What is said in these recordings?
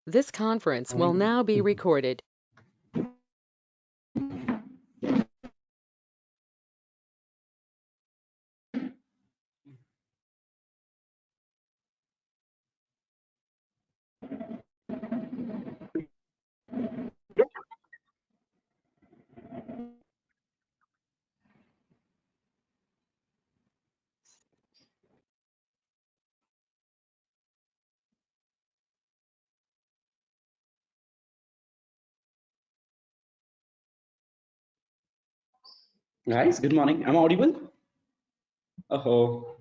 This conference will now be recorded. Guys, good morning. Am I audible? Oh,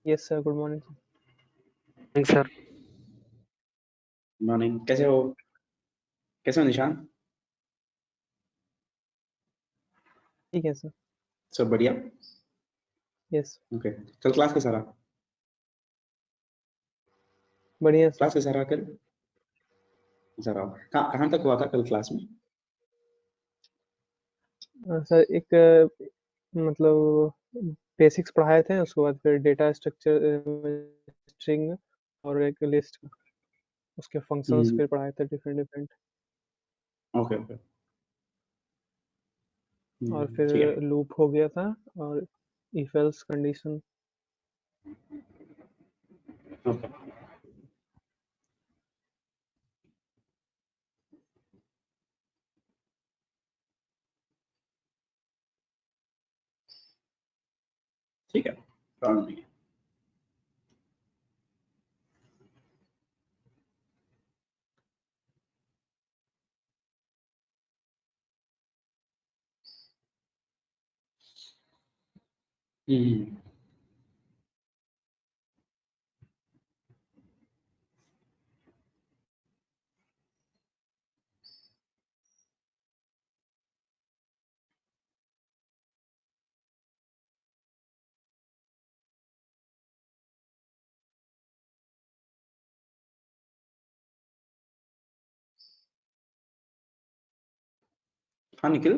Yes, sir. Good morning. Thanks, sir. good morning. कैसे हो? कैसे हो निशान? ठीक है सर. सब बढ़िया? Yes. ओके. कल क्लास कैसा रहा? बढ़िया सर. क्लास कैसा रहा कल? कैसा रहा? कहाँ तक हुआ था कल क्लास में? सर एक मतलब बेसिक्स पढ़ाए थे, उसके बाद फिर डेटा स्ट्रक्चर, स्ट्रिंग और एक लिस्ट, उसके फंक्शंस फिर पढ़ाए थे डिफरेंट. Okay okay. और ठीक है. फिर लूप हो गया था और इफ एल्स कंडीशन. ओके. ठीक है. प्रॉब्लम नहीं है. हाँ Nikhil.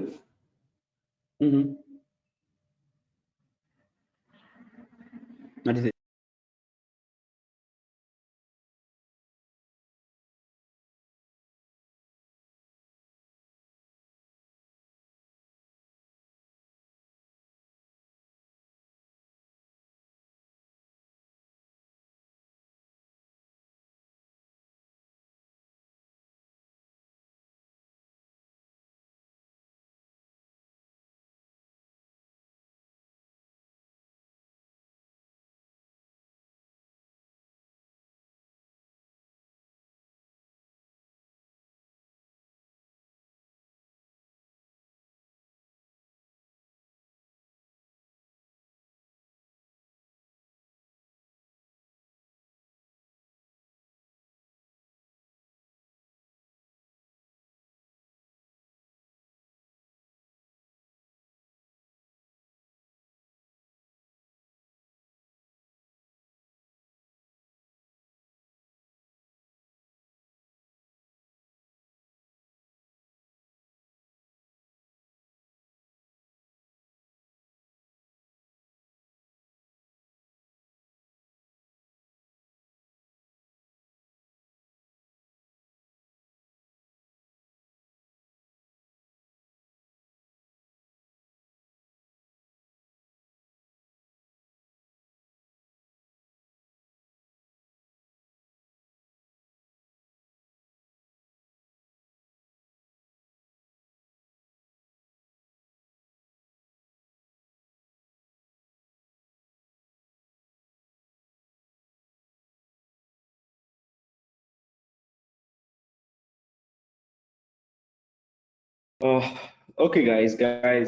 Okay, guys. Join.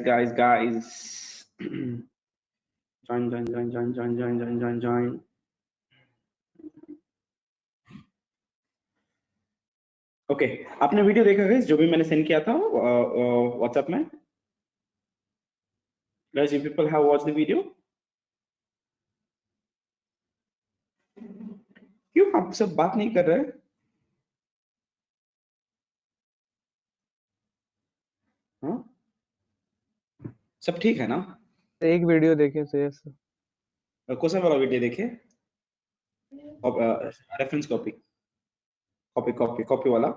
Okay. आपने वीडियो देखा गाइस जो भी मैंने सेंड किया था व्हाट्सएप में? Guys, you people have watched the video? क्यों आप सब बात नहीं कर रहे? हाँ? सब ठीक है ना? एक वीडियो देखे थे. Yes sir. कौन सा वाला वीडियो देखे? Reference copy. कॉपी वाला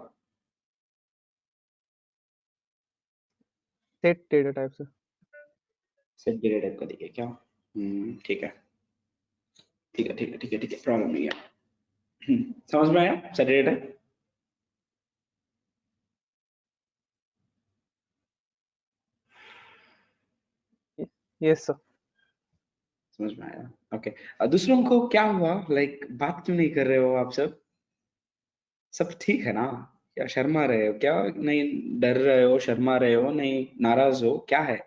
सेट डेटा टाइप से। सेट डेटा टाइप का देखिए क्या। ठीक है, प्रॉब्लम नहीं है। समझ में आया set data type? Yes sir. समझ में आया, ओके। दूसरों को क्या हुआ, लाइक बात क्यों नहीं कर रहे हो आप सब ठीक है ना? क्या शर्मा रहे हो क्या? नहीं डर रहे हो, शर्मा रहे हो, नहीं नाराज हो, क्या है?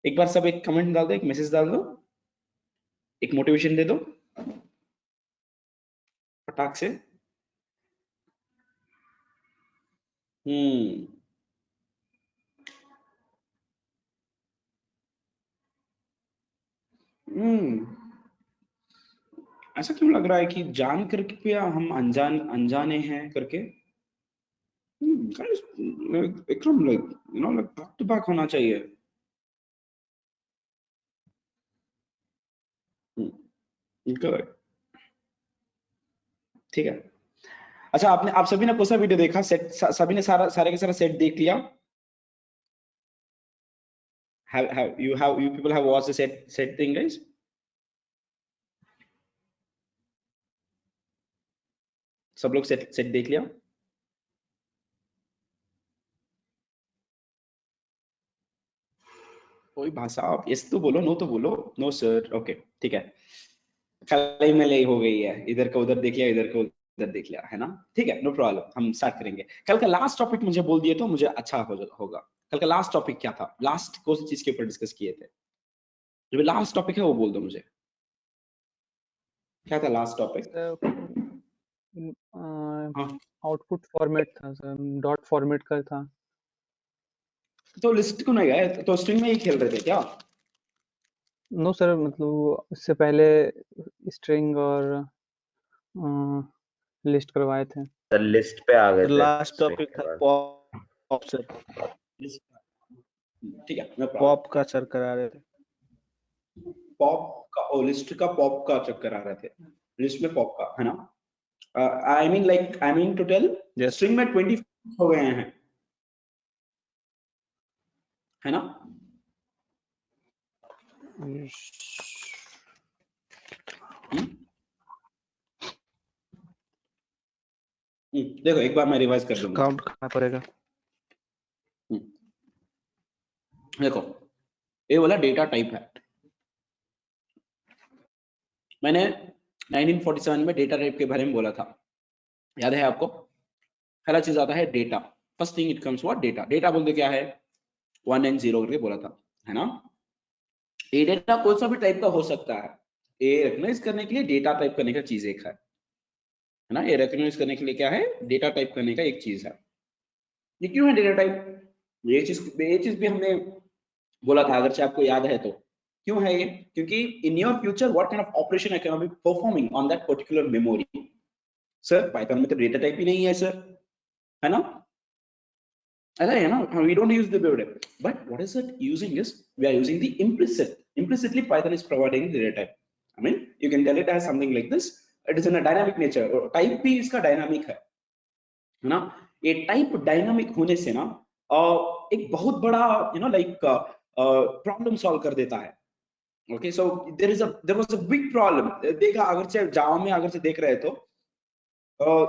एक बार सब एक कमेंट डाल दो, एक मैसेज डाल दो, एक मोटिवेशन दे दो फटाक से। हम्म ऐसा क्यों लग रहा है कि जान करके भी हम अनजाने हैं करके? guys, Vikram, like back to back होना चाहिए। गुड, ठीक है। अच्छा, आप सभी ने कौन सा वीडियो देखा? सेट सभी ने सारे के सारा सेट देख लिया? you people have watched the set thing, guys? सब लोग सेट देख लिया? कोई भाषा आप यस तो बोलो, नो तो बोलो। नो सर, ओके ठीक है। खाली में हो गई है, इधर का उधर देख लिया, इधर का उधर देख लिया, है ना? ठीक है, नो प्रॉब्लम, हम स्टार्ट करेंगे। कल का लास्ट टॉपिक मुझे बोल दिए तो मुझे अच्छा होगा। कल का लास्ट टॉपिक क्या था? लास्ट कौन सी चीज के ऊपर डिस्कस किए थे? जो लास्ट टॉपिक है वो बोल दो मुझे, क्या था लास्ट टॉपिक? आउटपुट फॉर्मेट था सर, डॉट फॉर्मेट का था। तो लिस्ट क्यों नहीं गए? तो स्ट्रिंग में ही खेल रहे थे क्या? नो सर, मतलब इससे पहले स्ट्रिंग और लिस्ट करवाए थे। सर लिस्ट पे आ गए थे। लास्ट टॉपिक था पॉप सर। ठीक है, पॉप का सर करा रहे थे। पॉप का, ओ लिस्ट का पॉप का चक्कर आ रहे थे, लिस्ट में पॉप का, है ना? I mean to tell string में 20 हो गए हैं, है ना? देखो एक बार मैं रिवाइज कर दूंगा। काउंट करना पड़ेगा। देखो ये वाला डेटा टाइप है। मैंने 1947 में डेटा टाइप के बारे में बोला था, याद है आपको? पहला चीज आता है data, first thing it comes what? Data. Data बोलते क्या है? 1 and 0 करके बोला था, है ना? ये डेटा कोई सा भी टाइप का हो सकता है। ये रिकॉग्नाइज करने के लिए डेटा टाइप करने का चीज एक है ना? ये रिकॉग्नाइज करने के लिए क्या है? डेटा टाइप करने का एक चीज है। ये क्यों है डेटा टाइप? ये चीज भी हमने बोला था, अगर आपको याद है तो। क्यों है ये? क्योंकि in your future what kind of operation I can be performing on that particular memory. Sir Python में तो डेटा टाइप ही नहीं है सर, है ना? ऐसा है ना? we don't use the data type, but what is it using is we are using the implicitly Python is providing the data type. I mean you can tell it as something like this, it is in a dynamic nature, type भी इसका dynamic है ना? ये type dynamic होने से ना एक बहुत बड़ा लाइक प्रॉब्लम सॉल्व कर देता है। Okay, so there was a big problem. देखा, अगर से जावा में अगर से देख रहे तो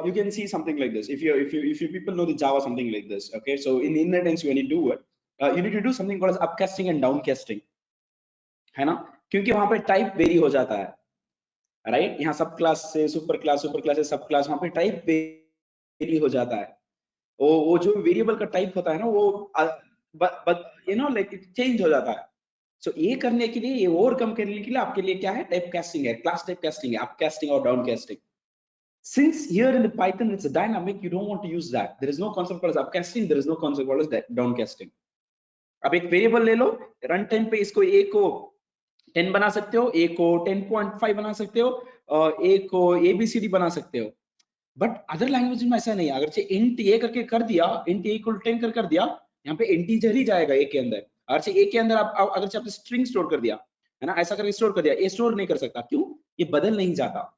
you can see something like this. If you people know the Java, something like this. Okay, so in inheritance when you do it, you need to do something called as upcasting and downcasting, है ना? क्योंकि वहां पे type very हो जाता है, right? यहाँ सब क्लास से सुपर क्लास से सब क्लास, वहां पे टाइप वेरी हो जाता है। वो जो वेरिएबल का टाइप होता है ना, वो लाइक चेंज हो जाता है। सो ये करने के लिए, ये ओवरकम करने के लिए आपके लिए क्या है? टाइप कास्टिंग है, क्लास टाइप कास्टिंग है, अपकास्टिंग और डाउनकास्टिंग। Since here in the Python it's a dynamic, you don't want to use that. There is no concept called as upcasting, there is no concept called as downcasting. अब एक variable ले लो, run time पे इसको a को 10 बना सकते हो, a को 10.5 बना सकते हो, a को abcd बना सकते हो। बट अदर लैंग्वेज में ऐसा नहीं है। अगर int a करके कर दिया, int a equal 10 कर दिया, यहाँ पे इंटीजर ही जाएगा a के अंदर। अगर a के अंदर आप अगर आपने स्ट्रिंग स्टोर कर दिया, है ना, ऐसा करके स्टोर कर दिया, ये स्टोर नहीं कर सकता। क्यों? ये बदल नहीं जाता,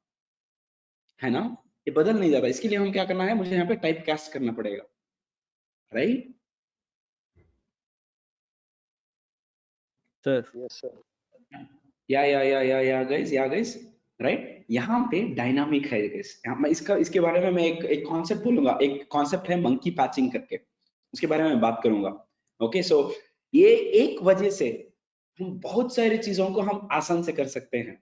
है ना? ये बदल नहीं जाता। इसके लिए हम क्या करना है, मुझे यहाँ पे टाइप कास्ट करना पड़ेगा, राइट? सर यस सर या गाइस, राइट? यहाँ पे डायनामिक है गाइस। मैं इसके बारे में मैं एक कॉन्सेप्ट बोलूंगा, एक कॉन्सेप्ट है मंकी पैचिंग करके, उसके बारे में बात करूंगा। ओके, सो ये एक वजह से हम बहुत सारी चीजों को हम आसान से कर सकते हैं,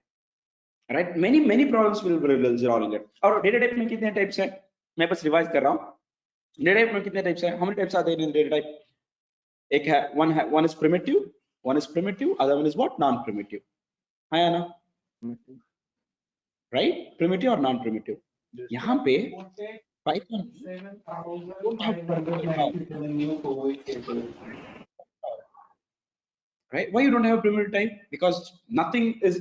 right? Many problems will resolve it. और डेटा टाइप में कितने टाइप्स हैं, मैं बस रिवाइज कर रहा हूँ। डेटा टाइप में कितने टाइप्स हैं, how many types are there in data type? एक है one is primitive, other one is what, non primitive, है या ना? राइट, प्रिमिटिव और नॉन प्रिमिटिव। यहाँ पे Python right? Why you don't have a primitive type? Because nothing is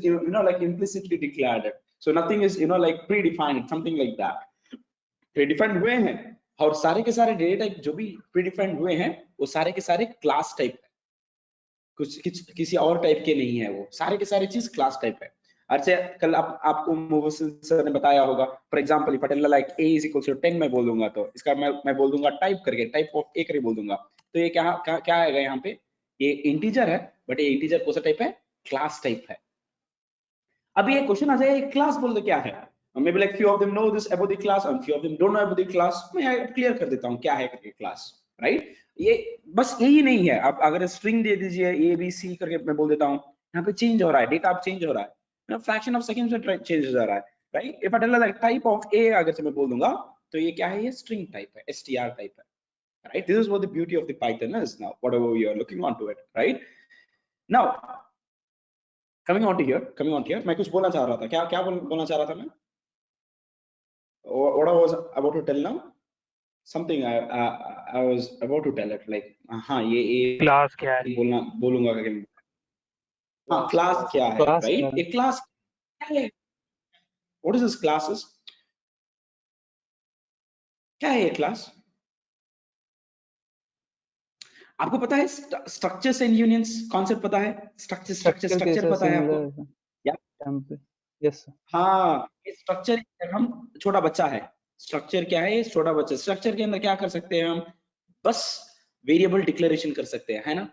like implicitly declared it. So nothing is like predefined, something like that. Predefined हुए हैं, और सारे के सारे डेटा टाइप जो भी predefined हुए हैं वो सारे के सारे क्लास टाइप है, कुछ किसी और टाइप के नहीं है, वो सारे के सारे चीज क्लास टाइप है। अच्छा, कल आपको मुबस्सिर सर ने बताया होगा, for example if I tell like a is equal to 10 मैं बोल दूंगा, तो इसका मैं बोल दूंगा टाइप करके, टाइप ऑफ a करके बोल दूंगा, तो ये क्या आएगा यहाँ पे? ये इंटीजर है, बट ये इंटीजर कौन सा टाइप है? क्लास टाइप है। अब ये क्वेश्चन आ जाए क्लास बोल दो क्या है, may be like few of them know this about the class and few of them don't know about the class. मैं क्लियर कर देता हूँ क्या है क्लास, राइट? ये बस यही नहीं है, आप अगर स्ट्रिंग दे दीजिए ए बी सी करके, मैं बोल देता हूँ यहाँ पे चेंज हो रहा है, डेटा चेंज हो रहा है, फ्रैक्शन ऑफ सेकंड्स में चेंज हो जा रहा है, right? If I tell like type of a अगर से मैं बोल दूंगा, तो ये क्या है? ये स्ट्रिंग टाइप है, str टाइप है, right? This is what the beauty of the Python is now, whatever you are looking onto it, right? Now, coming on to here, मैं कुछ बोलना चाह रहा था, क्या बोलना चाह रहा था मैं? What I was about to tell now? Something I was about to tell it, like हाँ ये क्लास क्या है? बोलूंगा कि हाँ क्लास क्या है, क्लास क्या राइट? है? एक क्लास क्या है? What is this classes? क्या है ये क्लास? आपको पता है स्ट्रक्चर्स एंड यूनियंस कॉन्सेप्ट पता है? स्ट्रक्चर पता है आपको? या यस हाँ, ये स्ट्रक्चर हम छोटा बच्चा है, स्ट्रक्चर क्या है? ये छोटा बच्चा। स्ट्रक्चर के अंदर क्या कर सकते हैं हम? बस वेरिएबल डिक्लेरेशन कर सकते हैं, है ना?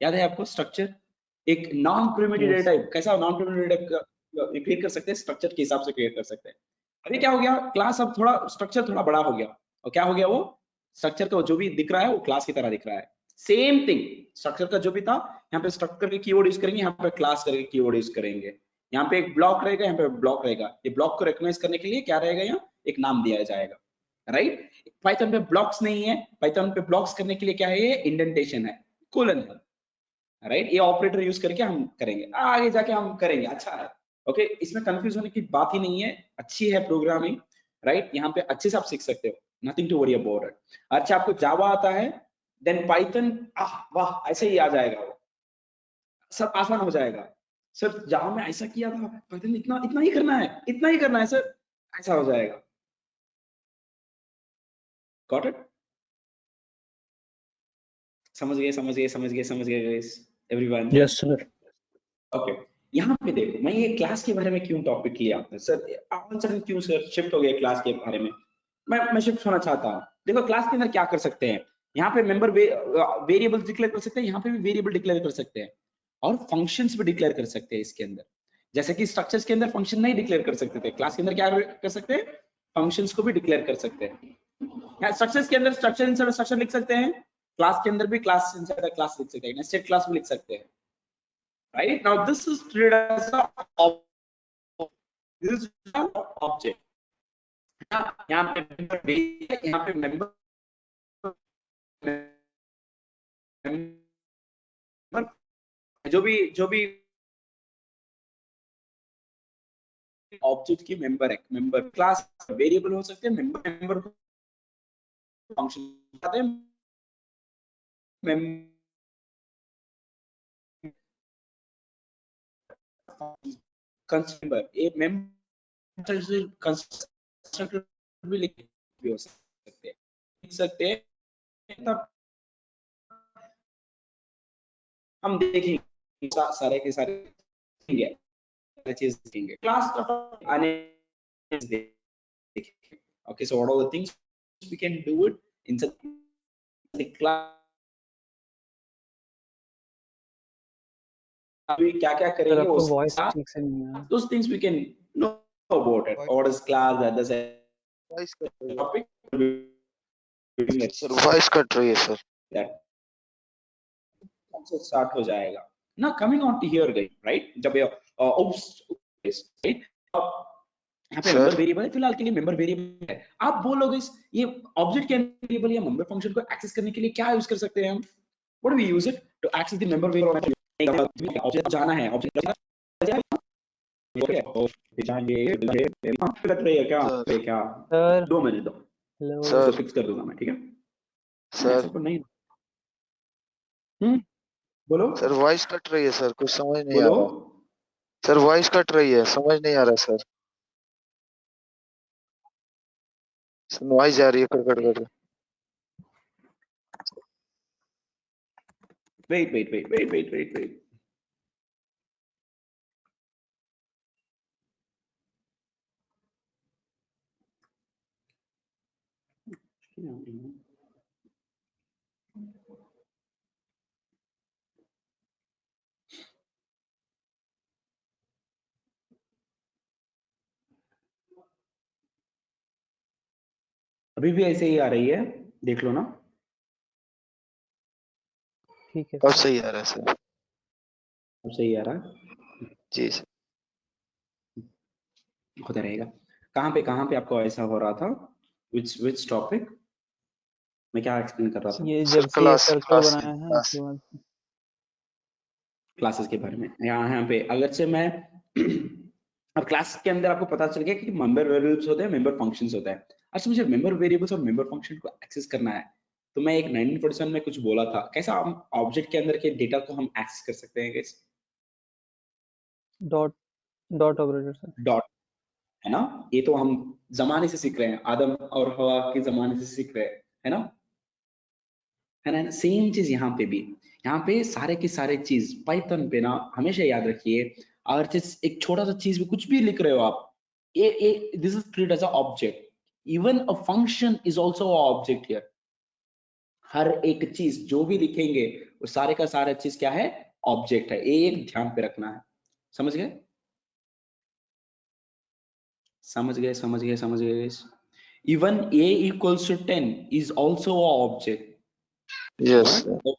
याद है आपको? स्ट्रक्चर एक नॉन प्रिमिटिव डेटा टाइप, कैसा non primitive data type create कर सकते हैं, स्ट्रक्चर के हिसाब से क्रिएट कर सकते हैं। अभी क्या हो गया, क्लास अब थोड़ा स्ट्रक्चर थोड़ा बड़ा हो गया, और क्या हो गया? वो स्ट्रक्चर का जो भी दिख रहा है वो क्लास की तरह दिख रहा है। सेम थिंग, स्ट्रक्चर का जो भी था, यहाँ पे स्ट्रक्चर के कीवर्ड यूज करेंगे, यहाँ पे क्लास करके कीवर्ड यूज करेंगे। यहाँ पे एक ब्लॉक रहेगा, यहाँ पे ब्लॉक रहेगा, ये ब्लॉक को रिकॉग्नाइज करने के लिए क्या रहेगा? यहाँ एक नाम दिया जाएगा, राइट? पाइथन पे ब्लॉक्स नहीं है, पाइथन पे ब्लॉक्स करने के लिए क्या है? ये इंडेंटेशन है, कोलन है, राइट? ये ऑपरेटर यूज करके हम करेंगे, आगे जाके हम करेंगे। अच्छा है, ओके, इसमें कंफ्यूज होने की बात ही नहीं है, अच्छी है प्रोग्रामिंग, राइट? यहाँ पे अच्छे से आप सीख सकते हो, nothing to worry about it. अच्छा, आपको जावा आता है, देन पाइथन, वाह, ऐसे ही आ जाएगा, वो सब आसान हो जाएगा। सर जावा में ऐसा किया था, पाइथन में इतना ही करना है, इतना ही करना है सर, ऐसा हो जाएगा। Got it? समझ गए guys, everyone? Yes sir okay, यहाँ पे देखो, मैं ये क्लास के बारे में क्यों टॉपिक लिया सर, आंसर क्यों सर शिफ्ट हो गया क्लास के बारे में? मैं शिफ्ट होना चाहता हूँ। देखो क्लास के अंदर क्या कर सकते हैं, यहाँ पे मेंबर वेरिएबल डिक्लेयर कर सकते हैं, यहाँ पे भी वेरिएबल डिक्लेयर कर सकते हैं, और फंक्शंस भी डिक्लेयर कर सकते हैं इसके अंदर। जैसे कि स्ट्रक्चर्स के अंदर फंक्शन नहीं डिक्लेयर कर सकते थे, क्लास के अंदर क्या कर सकते हैं? फंक्शंस को भी डिक्लेयर कर सकते हैं। स्ट्रक्चर्स के अंदर स्ट्रक्चर इंसर्ट स्ट्रक्चर लिख सकते हैं, क्लास के अंदर भी क्लास इंसर्ट क्लास लिख सकते हैं, नेस्टेड क्लास भी लिख सकते हैं, right? Now this is treated as a this is an object. यहाँ पे member base है, यहाँ पे member जो भी ऑब्जेक्ट की मेंबर है, मेंबर क्लास वेरिएबल हो सकते हैं, मेंबर फंक्शन आते हैं, कंस्ट्रक्टर एक मेंबर कंस्ट्रक्टर भी लिख भी हो सकते हैं, तब हम देखेंगे सारे के सारे चीज देखेंगे क्लास आने देखेंगे। Okay, so what are the things we can do it in such a class? क्या क्या सर करेंगे आपका उस वॉइस ठीक से नहीं आ रहा। those things we can know about it. What is class, that is a voice cut रही है topic. सर, वॉइस कट रही है सर। That also start हो जाएगा ना। coming on to here गई right, जब ये right, यहाँ पे मेंबर वेरिएबल है, फिलहाल के लिए मेंबर वेरिएबल है। आप बोलोगे ये ऑब्जेक्ट के वेरिएबल या मेंबर फंक्शन को एक्सेस करने के लिए क्या यूज कर सकते हैं हम? What do we use it to access the member variable? Object जाना है, ऑब्जेक्ट क्या क्या सर 2 मिनट दो, हेलो सर फिक्स कर दूंगा मैं, ठीक है सर। तो नहीं बोलो सर, वॉइस कट रही है सर, कुछ समझ नहीं आ बोलो रहा सर, वॉइस कट रही है, समझ नहीं आ रहा सर, वॉइस जा रही है कट कट कर। वेट अभी भी ऐसे ही आ रही है, देख लो ना। ठीक है अब सर। सही आ रहा है सर। अब सही आ रहा है जी सर। होता रहेगा। कहाँ पे आपको ऐसा हो रहा था? which टॉपिक मैं क्या एक्सप्लेन कर रहा था? ये सर जब से ये क्लास सर्कल बनाया है क्लास उसके बाद क्लासेस के बारे में। यहाँ पे अगर से मैं अब क्लास के अंदर आपको पता चल गया कि मेंबर वेरिएबल्स होते हैं, मेंबर फंक्शंस होता है। अच्छा, मुझे मेंबर वेरिएबल्स और मेंबर फंक्शन को एक्सेस करना है, तो मैं एक 1947 में कुछ बोला था, कैसा हम ऑब्जेक्ट के अंदर के डेटा को हम एक्सेस कर सकते हैं? कैसे? Dot operator sir. डॉट, है ना? ये तो हम जमाने से सीख रहे हैं, आदम और हवा के जमाने से सीख रहे हैं, है ना? है ना? सेम चीज यहाँ पे भी, यहाँ पे सारे के सारे चीज पाइथन पे ना हमेशा याद रखिए, अगर चीज एक छोटा सा चीज भी कुछ भी लिख रहे हो आप, ये this is treat as a object, even a function is also a object here. हर एक चीज जो भी लिखेंगे वो सारे का सारा चीज क्या है? ऑब्जेक्ट है। ये एक ध्यान पे रखना है। समझ गए? समझ गए। Even a equals to 10 is also a object. Yes What? Sir.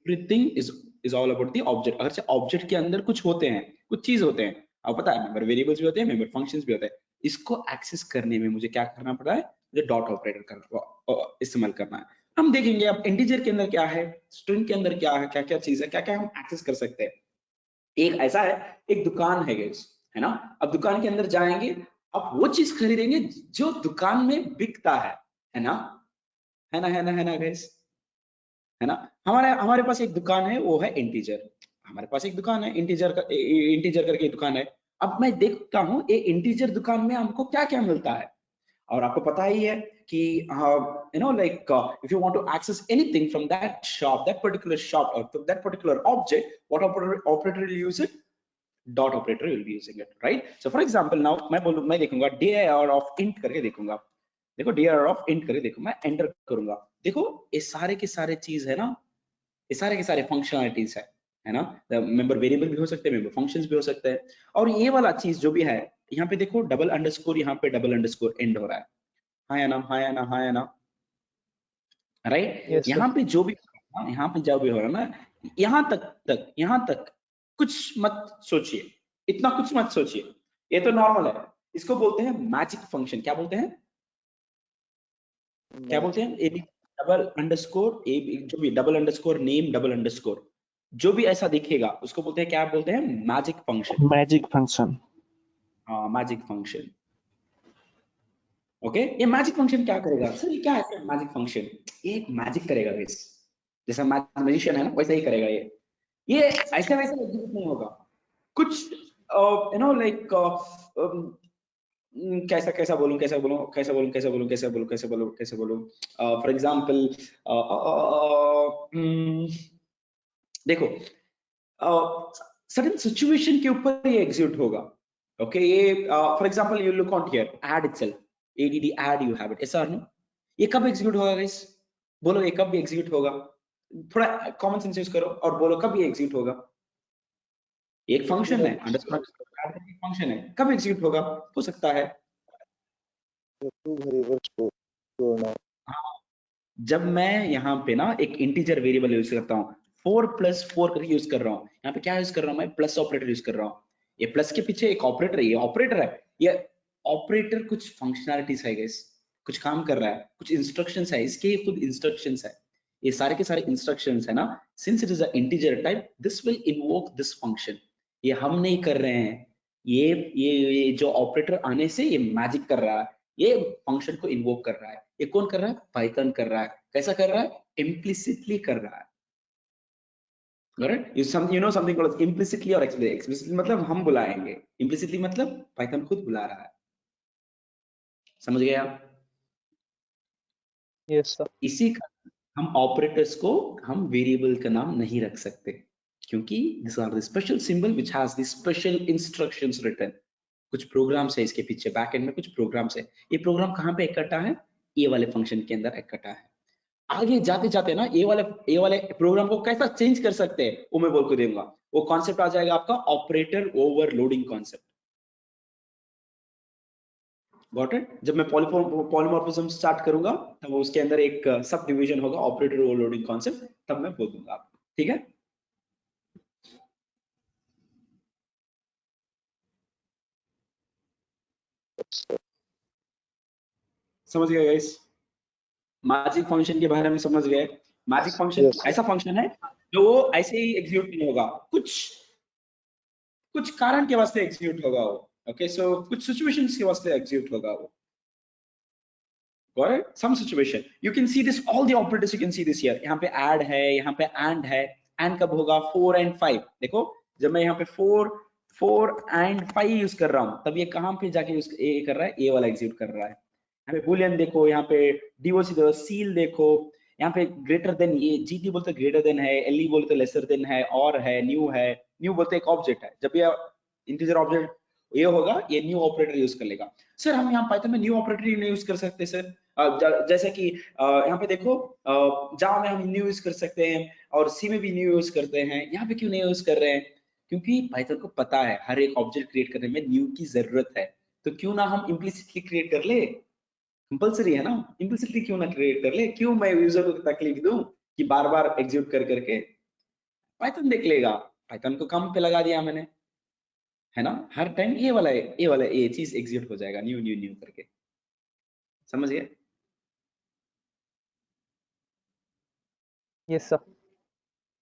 Everything is all about the object. अगर से ऑब्जेक्ट के अंदर कुछ होते हैं, कुछ चीज होते हैं, आपको पता है मेंबर वेरिएबल्स भी होते हैं, मेंबर फंक्शंस भी होते हैं। इसको एक्सेस करने में मुझे क्या करना पड़ा है? मुझे डॉट ऑपरेटर का इस्तेमाल करना है। हम देखेंगे अब इंटीजर के अंदर क्या है, स्ट्रिंग के अंदर क्या है, क्या क्या चीज है, क्या क्या हम एक्सेस कर सकते हैं। एक ऐसा है, एक दुकान है गाइस, है ना? अब दुकान के अंदर जाएंगे, अब वो चीज खरीदेंगे जो दुकान में बिकता है ना? है ना गाइस? है ना? हमारे पास एक दुकान है, वो है इंटीजर। हमारे पास एक दुकान है इंटीजर करके दुकान है। अब मैं देखता हूँ ये इंटीजर दुकान में हमको क्या क्या मिलता है, और आपको पता ही है कि you know like if you want to access anything from that shop, that particular shop or that particular object, what operator will use it? Dot operator will be using it, right? So for example now मैं देखूंगा dir of int करके देखूंगा, देखो dir of int करके देखो, मैं enter करूंगा, देखो ये सारे के सारे चीज है ना, ये सारे के सारे फंक्शनलिटीज है ना? मेंबर वेरिएबल भी हो सकते हैं, मेंबर फंक्शंस भी हो सकते हैं। और ये वाला चीज जो भी है, यहाँ पे देखो डबल अंडरस्कोर, यहाँ पे डबल अंडरस्कोर एंड हो रहा है, हाँ या ना, राइट? Yes sir. यहाँ पे जो भी यहाँ पे जो भी हो रहा है ना, यहाँ तक कुछ मत सोचिए, इतना कुछ मत सोचिए, ये तो नॉर्मल है। इसको बोलते हैं मैजिक फंक्शन। क्या बोलते हैं? डबल अंडरस्कोर जो भी double underscore name double underscore जो भी ऐसा दिखेगा उसको बोलते हैं, क्या बोलते हैं? Magic function. Magic function. हाँ, मैजिक फंक्शन। ओके, ये मैजिक फंक्शन क्या करेगा सर? ये क्या है मैजिक फंक्शन? ये एक मैजिक करेगा गाइस, जैसा मैजिशियन है ना वैसा ही करेगा ये ऐसा वैसा एग्जीक्यूट नहीं होगा। कुछ यू नो लाइक कैसा बोलूं फॉर एग्जांपल देखो सडन सिचुएशन के ऊपर ये एग्जीक्यूट होगा। ओके, ये for example you look on here add itself, add add you have it, yes or no? ये कब एग्जीक्यूट होगा गाइस? बोलो ये कब एग्जीक्यूट होगा? थोड़ा कॉमन सेंस यूज करो और बोलो कब ये एग्जीक्यूट होगा? एक फंक्शन है, अंडरस्कोर फंक्शन है, कब एग्जीक्यूट होगा? हो सकता है टू वेरिएबल्स को जोड़ना। जब मैं यहाँ पे ना एक इंटीजर वेरिएबल यूज करता हूँ, 4 + 4 करके यूज कर रहा हूँ। यहाँ पे क्या यूज कर रहा हूँ मैं? प्लस ऑपरेटर यूज कर रहा हूँ। ये प्लस के पीछे एक ऑपरेटर है, ये ऑपरेटर है। ये ऑपरेटर कुछ फंक्शनैलिटीज है गाइस, कुछ काम कर रहा है, कुछ इंस्ट्रक्शंस है, इसके खुद इंस्ट्रक्शंस है। ये सारे के सारे इंस्ट्रक्शंस है ना। Since it is a integer type, this will invoke this function. ये हम नहीं कर रहे हैं, ये जो ऑपरेटर आने से ये मैजिक कर रहा है, ये फंक्शन को इन्वोक कर रहा है। ये कौन कर रहा है? पाइथन कर रहा है। कैसा कर रहा है? इम्प्लिसिटली कर रहा है। Correct? You know something called implicitly or explicitly? Explicitly मतलब हम बुलाएंगे, implicitly मतलब पाइथन खुद बुला रहा है। समझ गए आप? Yes sir. इसी का हम ऑपरेटर्स को हम वेरिएबल का नाम नहीं रख सकते, क्योंकि these are the special symbol which has the special instructions written. कुछ प्रोग्राम्स है इसके पीछे, बैक एंड में कुछ प्रोग्राम्स है। ये प्रोग्राम कहाँ पे इकट्ठा है? ये वाले फंक्शन के अंदर इकट्ठा है। आगे जाते जाते ना ये वाले प्रोग्राम को कैसा चेंज कर सकते हैं वो मैं बोल के दूंगा। वो कॉन्सेप्ट आ जाएगा आपका operator overloading concept. Got it? जब मैं पॉलीमॉर्फिज्म स्टार्ट करूंगा तब उसके अंदर एक सब डिवीजन होगा ऑपरेटर ओवरलोडिंग कॉन्सेप्ट, तब मैं बोल दूंगा आपको। ठीक है? समझ गए गाइस? मैजिक फंक्शन के बारे में समझ गए? Magic function Yes, sir. ऐसा फंक्शन है जो ऐसे ही एग्जीक्यूट नहीं होगा, कुछ कारण के वास्ते एग्जीक्यूट होगा वो। ओके, सो कुछ सिचुएशंस के वास्ते एग्जीक्यूट होगा वो। Got it? Some situation. You can see this, all the operators you can see this here. यहाँ पे add है, यहाँ पे and है। and कब होगा? 4 and 5। देखो जब मैं यहाँ पे 4 and 5 यूज कर रहा हूँ, तब ये कहाँ पे जाके ये कर रहा है? ये वाला एग्जीक्यूट कर रहा है। यहाँ पे boolean देखो, यहाँ पे DOC देखो, seal देखो, यहाँ पे ग्रेटर देन, ये GT बोलते ग्रेटर देन है, LE बोलते लेसर देन है, और है, न्यू बोलते एक ऑब्जेक्ट है। जब ये इंटीजर ऑब्जेक्ट ये होगा, ये न्यू ऑपरेटर यूज कर लेगा। सर हम यहाँ पाइथन में न्यू ऑपरेटर ही नहीं यूज कर सकते सर? जैसे कि यहाँ पे देखो जावा में हम न्यू यूज कर सकते हैं और सी में भी न्यू यूज करते हैं, यहाँ पे क्यों नहीं यूज कर रहे हैं? क्योंकि पाइथन को पता है हर एक ऑब्जेक्ट क्रिएट करने में न्यू की जरूरत है। तो क्यों ना हम इम्प्लिसिटली क्रिएट कर ले? कंपल्सरी है ना, इम्प्लिसिटली क्यों ना क्रिएट कर ले? क्यों मैं यूजर को तकलीफ दूं कि बार बार एग्जीक्यूट कर करके? पाइथन देख लेगा। पाइथन को काम पे लगा दिया मैंने, है ना। हर टाइम ये वाला ये चीज एग्जीक्यूट हो जाएगा न्यू न्यू न्यू करके। समझ गए? Yes sir.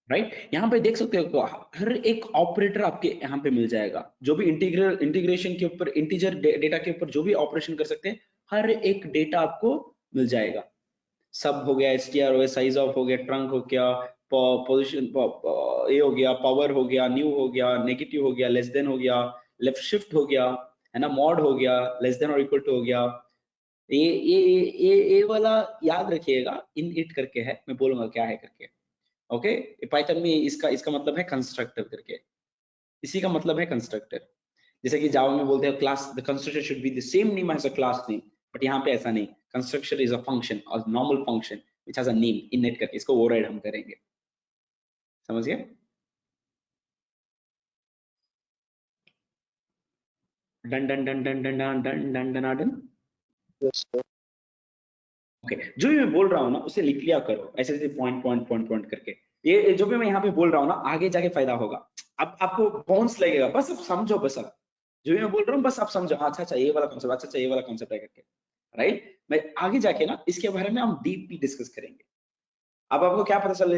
राइट? यहाँ पे देख सकते हो हर एक ऑपरेटर आपके यहाँ पे मिल जाएगा। जो भी इंटीग्रेशन के ऊपर, इंटीजर डेटा के ऊपर जो भी ऑपरेशन कर सकते हैं, हर एक डेटा आपको मिल जाएगा। सब हो गया, str हो गया, साइज ऑफ हो गया, ट्रंक हो गया, पोजीशन ये हो गया, पावर हो गया, न्यू हो गया, नेगेटिव हो गया, लेस देन हो गया, लेफ्ट शिफ्ट हो गया, है ना, मॉड हो गया, लेस देन और इक्वल टू हो गया। ये वाला याद रखिएगा, इन इट करके है, मैं बोलूंगा क्या है करके। ओके, पाइथन में इसका मतलब है कंस्ट्रक्टर करके। इसी का मतलब है कंस्ट्रक्टर। जैसे कि जावा में बोलते हैं class, the constructor should be the same name as a class name, but यहाँ पे ऐसा नहीं। Constructor is a function, a normal function which has a name init करके, इसको ओवरराइड हम करेंगे। समझ गए? Done done done done done done done done done done. yes, sir. Okay, जो भी मैं बोल रहा हूँ ना उसे लिख लिया करो, ऐसे ऐसे पॉइंट पॉइंट पॉइंट पॉइंट करके। ये जो भी मैं यहाँ पे बोल रहा हूँ ना, आगे जाके फायदा होगा। अब आपको बाउंस लगेगा, बस अब समझो, बस अब जो भी मैं बोल रहा हूँ बस आप समझो। अच्छा अच्छा ये वाला कॉन्सेप्ट, अच्छा अच्छा ये वाला कॉन्सेप्ट है करके। राइट? मैं आगे जाके ना इसके बारे में हम डीपली डिस्कस करेंगे। अब आपको क्या पता चल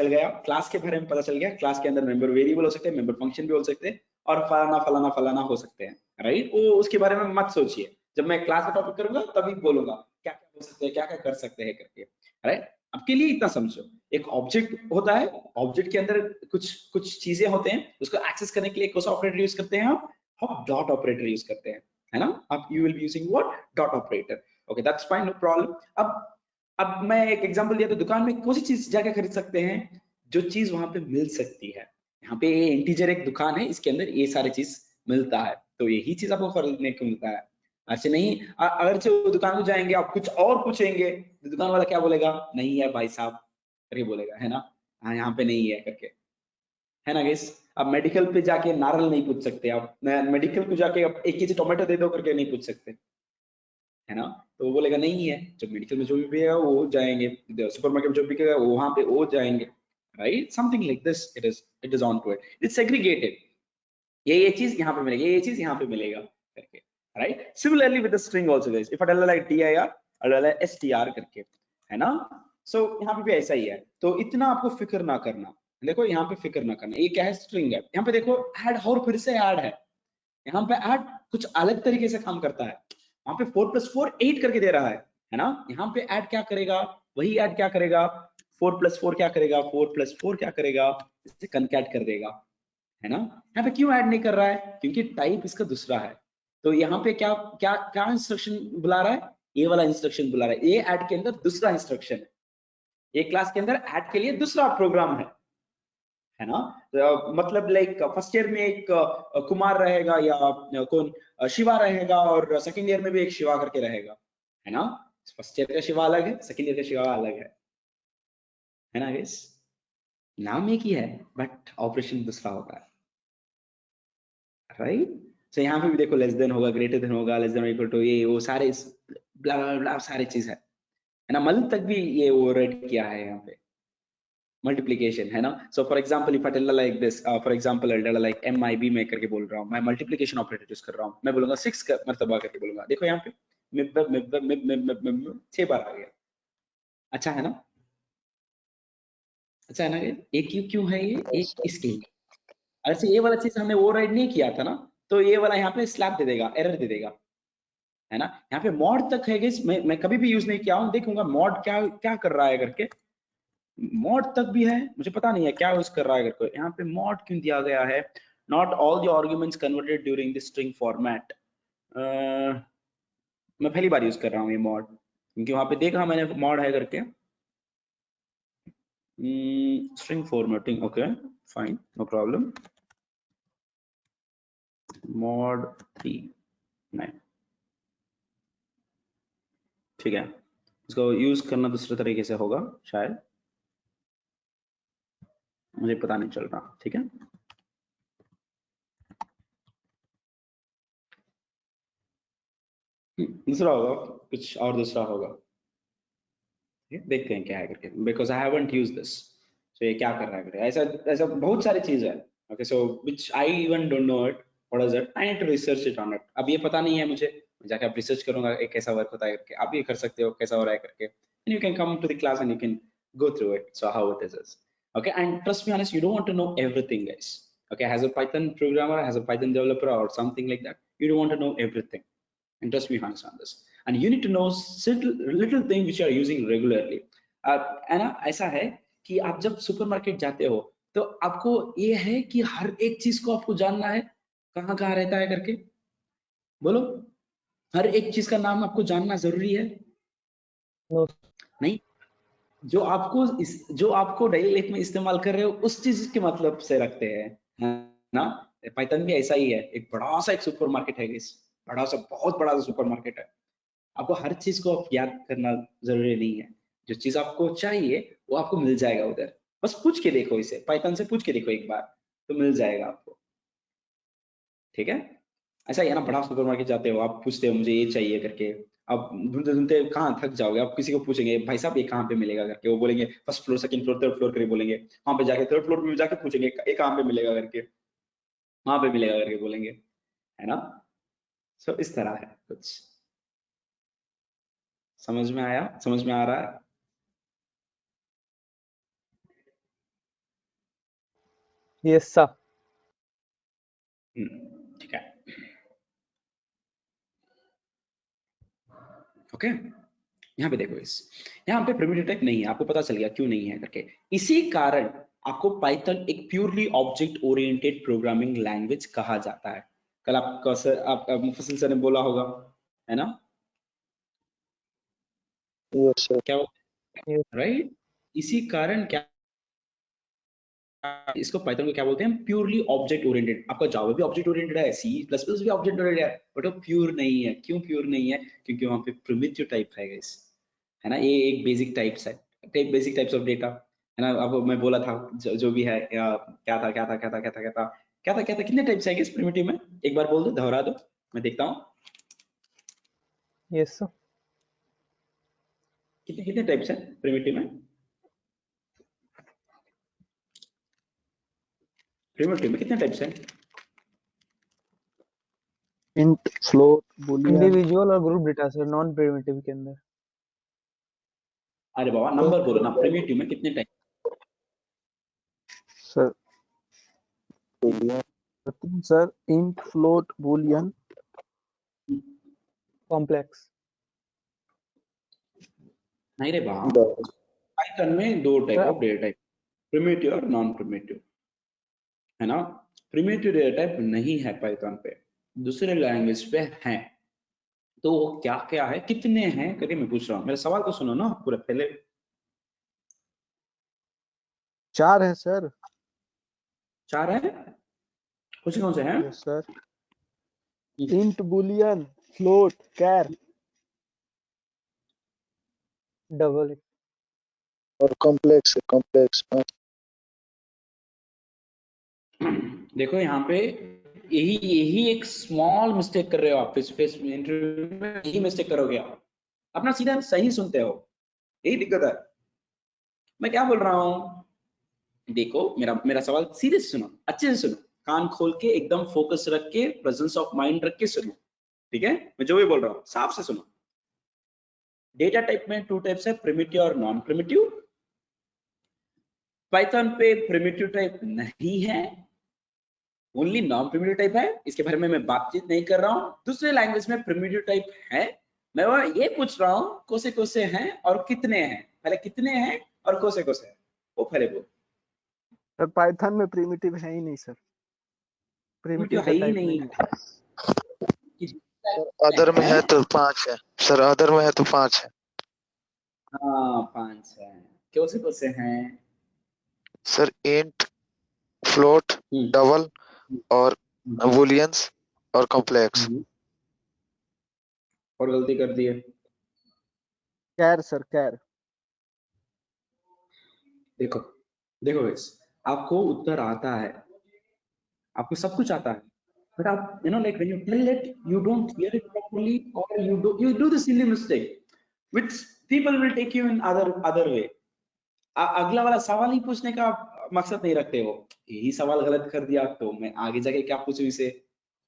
गया क्लास के बारे में पता चल गया। क्लास के अंदर मेंबर वेरिएबल हो सकते हैं, मेंबर फंक्शन भी हो सकते हैं, और फलाना फलाना फलाना हो सकते हैं। राइट? वो उसके बारे में मत सोचिए, जब मैं क्लास का टॉपिक करूंगा तभी बोलूंगा क्या क्या हो सकते हैं, क्या क्या कर सकते हैं करके। राइट? आपके लिए इतना समझो, एक ऑब्जेक्ट होता है, ऑब्जेक्ट के अंदर कुछ चीजें होते हैं, उसको एक्सेस करने के लिए कौन सा ऑपरेटर यूज करते हैं? आप डॉट ऑपरेटर यूज करते हैं, है ना। आप you will be using what? Dot operator. Okay, that's fine, no problem. अब मैं एक एग्जांपल दिया, तो दुकान में कौन सी चीज जाके खरीद सकते हैं? जो चीज वहां पे मिल सकती है। यहाँ पे इंटीजर एक दुकान है, इसके अंदर ये सारी चीज मिलता है, तो यही चीज आपको खरीदने को मिलता है। ऐसे नहीं, अगर से वो दुकान को जाएंगे आप कुछ और पूछेंगे तो दुकान वाला क्या बोलेगा, नहीं है भाई साहब करके बोलेगा, है ना, हाँ यहाँ पे नहीं है करके, है ना गाइस। अब मेडिकल पे जाके नारियल नहीं पूछ सकते आप, मेडिकल को जाके आप 1 kg टोमेटो दे दो करके नहीं पूछ सकते, है ना। तो वो बोलेगा नहीं है, जब मेडिकल में जो भी बिकेगा वो जाएंगे, सुपरमार्केट में जो बिकेगा वो वहां पे वो जाएंगे, right, something like this, it is on to it, it's segregated, ये चीज यहाँ पे मिलेगी, ये चीज यहाँ पे मिलेगा करके, right. Similarly with the string also guys, if I tell like dir और डाला str करके, है ना। सो यहाँ पे भी ऐसा ही है, तो इतना आपको फिक्र ना करना, देखो यहाँ पे फिक्र ना करना, ये क्या है, स्ट्रिंग है, यहाँ पे देखो ऐड और फिर से ऐड है, यहाँ पे ऐड कुछ अलग तरीके से काम करता है, वहां पे 4 + 4 8 करके दे रहा है ना, यहाँ पे ऐड क्या करेगा, वही ऐड क्या करेगा, 4 + 4 क्या करेगा, 4 + 4 क्या करेगा, इसे कनकैट कर देगा, है ना। यहाँ पे क्यों ऐड नहीं कर रहा है, क्योंकि टाइप इसका दूसरा है, तो यहाँ पे क्या क्या क्या इंस्ट्रक्शन बुला रहा है, ये वाला इंस्ट्रक्शन बुला रहा है, ये ऐड के अंदर दूसरा इंस्ट्रक्शन है, ये क्लास के अंदर ऐड के लिए दूसरा प्रोग्राम है ना। मतलब लाइक फर्स्ट ईयर में एक कुमार रहेगा या कौन शिवा रहेगा, और सेकंड ईयर में भी एक शिवा करके रहेगा, है ना। फर्स्ट ईयर का शिवा अलग है, सेकंड ईयर का शिवा अलग है ना गाइस, नाम एक ही है बट ऑपरेशन दूसरा होता है, राइट। सो यहाँ पे भी देखो लेस देन होगा, ग्रेटर देन होगा, लेस देन इक्वल टू, ये वो सारे ब्ला ब्ला ब्ला सारे चीज है ना, मल तक भी ये वो रेड किया है यहाँ पे, मल्टीप्लीकेशन, है ना। So for example if I tell like this, for example I tell like MIB मैं करके बोल रहा हूँ, मैं मल्टीप्लीकेशन ऑपरेटर यूज कर रहा हूँ, मैं बोलूंगा 6 का मर्तबा करके बोलूंगा, देखो यहाँ पे मिब 6 बार आ गया, अच्छा है ना, अच्छा है ना, ये क्यों क्यों है, ये एक इसके लिए, ऐसे ये वाला चीज हमने ओवरराइड नहीं किया था ना, तो ये वाला यहाँ पे स्लैप दे देगा, एरर दे देगा, है ना। यहाँ पे मॉड तक है गाइस, मैं कभी भी यूज नहीं किया हूँ, देखूंगा मॉड क्या क्या कर रहा है करके, मॉड तक भी है, मुझे पता नहीं है क्या यूज कर रहा है करके, यहाँ पे मॉड क्यों दिया गया है, not all the arguments converted during the string format, मैं पहली बार यूज कर रहा हूँ ये मॉड, क्योंकि वहां पे देखा मैंने मॉड है करके, string formatting, okay fine no problem, mod 3 नहीं, ठीक है, इसको यूज करना दूसरे तरीके से होगा शायद, मुझे पता नहीं चल रहा, ठीक है। दूसरा होगा, कुछ और दूसरा होगा, देखते हैं क्या है करके, because I haven't use this, so ये क्या कर रहा है करके, ऐसा ऐसा बहुत सारी चीज है, okay, so which I even don't know it, what is it, I need to research it on it, अब ये पता नहीं है मुझे, जाके आप रिसर्च करूंगा ये कैसा वर्क होता है करके, आप ये कर सकते हो कैसा हो रहा है करके, and you can come to the class and you can go through it, so how it is, okay, and trust me honest, you don't want to know everything guys, okay, as a Python programmer, as a Python developer or something like that, you don't want to know everything, and trust me honest on this, and you need to know little thing which you are using regularly, है ना। ऐसा है कि आप जब supermarket जाते हो तो आपको ये है कि हर एक चीज को आपको जानना है, कहाँ कहाँ रहता है करके, बोलो, हर एक चीज का नाम आपको जानना जरूरी है, नो नहीं, जो आपको डेली लाइफ में इस्तेमाल कर रहे हो उस चीज के मतलब से रखते हैं, है ना। पाइथन भी ऐसा ही है, एक बड़ा सा एक सुपरमार्केट है इस, बड़ा सा बहुत बड़ा सा सुपरमार्केट है, आपको हर चीज को आप याद करना जरूरी नहीं है, जो चीज आपको चाहिए वो आपको मिल जाएगा उधर, बस पूछ के देखो, इसे पाइथन से पूछ के देखो एक बार, तो मिल जाएगा आपको, ठीक है। ऐसा ही है ना, बड़ा सुपरमार्केट जाते हो आप पूछते हो मुझे ये चाहिए करके, आप ढूंढते ढूंढते कहाँ थक जाओगे, आप किसी को पूछेंगे भाई साहब ये कहाँ पे मिलेगा करके, वो बोलेंगे first floor second floor third floor करके बोलेंगे, वहां पे जाके थर्ड फ्लोर में जाके पूछेंगे ये कहाँ पे मिलेगा करके, वहां पे मिलेगा करके बोलेंगे, है ना। सो इस तरह है कुछ, समझ में आया, समझ में आ रहा है, यस सर। ठीक है, ओके। यहाँ पे देखो इस, यहाँ पे प्रिमिटिव टाइप नहीं है, आपको पता चल गया क्यों नहीं है करके, इसी कारण आपको पाइथन एक purely object oriented programming language कहा जाता है, कल आपका सर आप मुफस्सिल सर ने बोला होगा, है ना, यस सर। क्या, राइट, इसी कारण क्या इसको पाइथन को क्या बोलते हैं, प्योरली ऑब्जेक्ट ओरिएंटेड। आपका जावा भी ऑब्जेक्ट ओरिएंटेड है, सी प्लस प्लस भी ऑब्जेक्ट ओरिएंटेड है, बट वो प्योर नहीं है। क्यों प्योर नहीं है? क्योंकि वहां पे प्रिमिटिव टाइप है गाइस, है ना। ये एक बेसिक टाइप्स है, बेसिक टाइप्स ऑफ डेटा, है ना। अब मैं बोला था जो भी है, क्या था कितने टाइप्स है इस प्रिमिटिव में? एक बार बोल दो, दोहरा दो, मैं देखता हूँ यस सर। कितने कितने टाइप्स है प्रिमिटिव में। प्रिमिटिव में कितने टाइप्स है? Int, float, Boolean. इंडिविजुअल और group data sir, non primitive के अंदर। अरे बाबा नंबर बोलो ना, प्रिमिटिव में कितने type? Sir Boolean sir, int, float, Boolean. Complex. नहीं रे बाप, पाइथन में दो type of data type, primitive और नॉन प्रिमिटिव, है ना। प्रिमिटिव डेटा टाइप नहीं है पाइथन पे, दूसरे लैंग्वेज पे है। तो वो क्या क्या है, कितने हैं करके मैं पूछ रहा हूँ। मेरा सवाल तो सुनो ना पूरा पहले। 4 है सर। 4 है, कौन से हैं? Yes sir. Int, boolean, float, char double. और कॉम्प्लेक्स। देखो यहाँ पे यही एक स्मॉल मिस्टेक कर रहे हो आप, फेस फेस इंटरव्यू में यही मिस्टेक करोगे आप, अपना सीधा सही सुनते हो, यही दिक्कत है। मैं क्या बोल रहा हूँ, देखो मेरा मेरा सवाल सीधे से सुनो, अच्छे से सुनो, कान खोल के एकदम फोकस रख के, प्रेजेंस ऑफ माइंड रख के सुनो, ठीक है। मैं जो भी बोल रहा हूँ साफ से सुनो। डेटा टाइप में 2 टाइप्स है, प्रिमिटिव और नॉन प्रिमिटिव। पाइथन पे प्रिमिटिव टाइप नहीं है, ओनली नॉन प्रिमिटिव टाइप है। इसके बारे में मैं बातचीत नहीं कर रहा हूँ। दूसरे लैंग्वेज में प्रिमिटिव टाइप है। मैं वो ये पूछ रहा हूँ कोसे हैं और कितने हैं, पहले कितने हैं और कोसे हैं, वो पहले बोल। सर पाइथन में प्रिमिटिव है ही नहीं सर, प्रिमिटिव प्रिमिटिव है का ही टाइप नहीं नहीं है। है। अदर में है तो 5 है सर, अदर में है तो 5 है हाँ 5 है, कोसे हैं? सर। इंट, फ्लोट, डबल और बुलियंस और कॉम्प्लेक्स। और गलती कर दी है। कैर सर, कैर। देखो देखो guys, आपको उत्तर आता है, आपको सब कुछ आता है, but आप like when you tell it you don't hear it properly, or you do the silly mistake which people will take you in other way। अगला वाला सवाल ही पूछने का मकसद नहीं रखते हो, यही सवाल गलत कर दिया तो मैं आगे जाके क्या पूछूं इसे,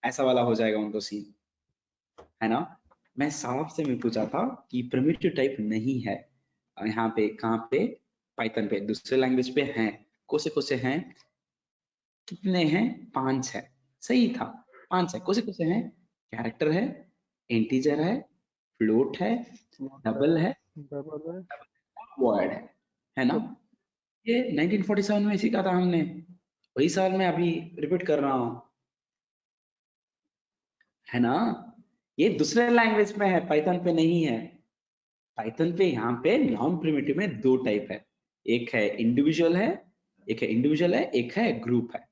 ऐसा वाला हो जाएगा उनको सीन, है ना। मैं साफ से मैं पूछा था कि प्रिमिटिव टाइप नहीं है यहाँ पे, कहाँ पे? पाइथन पे। दूसरे लैंग्वेज पे हैं, कोसे हैं, कितने हैं? 5 है, सही था, 5 है। कोसे हैं? कैरेक्टर है, इंटीजर है, फ्लोट है, डबल है, वर्ड है ना। ये 1947 में सीखा था हमने, वही साल में अभी रिपीट कर रहा हूँ, है ना। ये दूसरे लैंग्वेज में है, पाइथन पे नहीं है। पाइथन पे यहाँ पे नॉन प्रिमिटिव में 2 टाइप है, एक है इंडिविजुअल है, एक है ग्रुप है।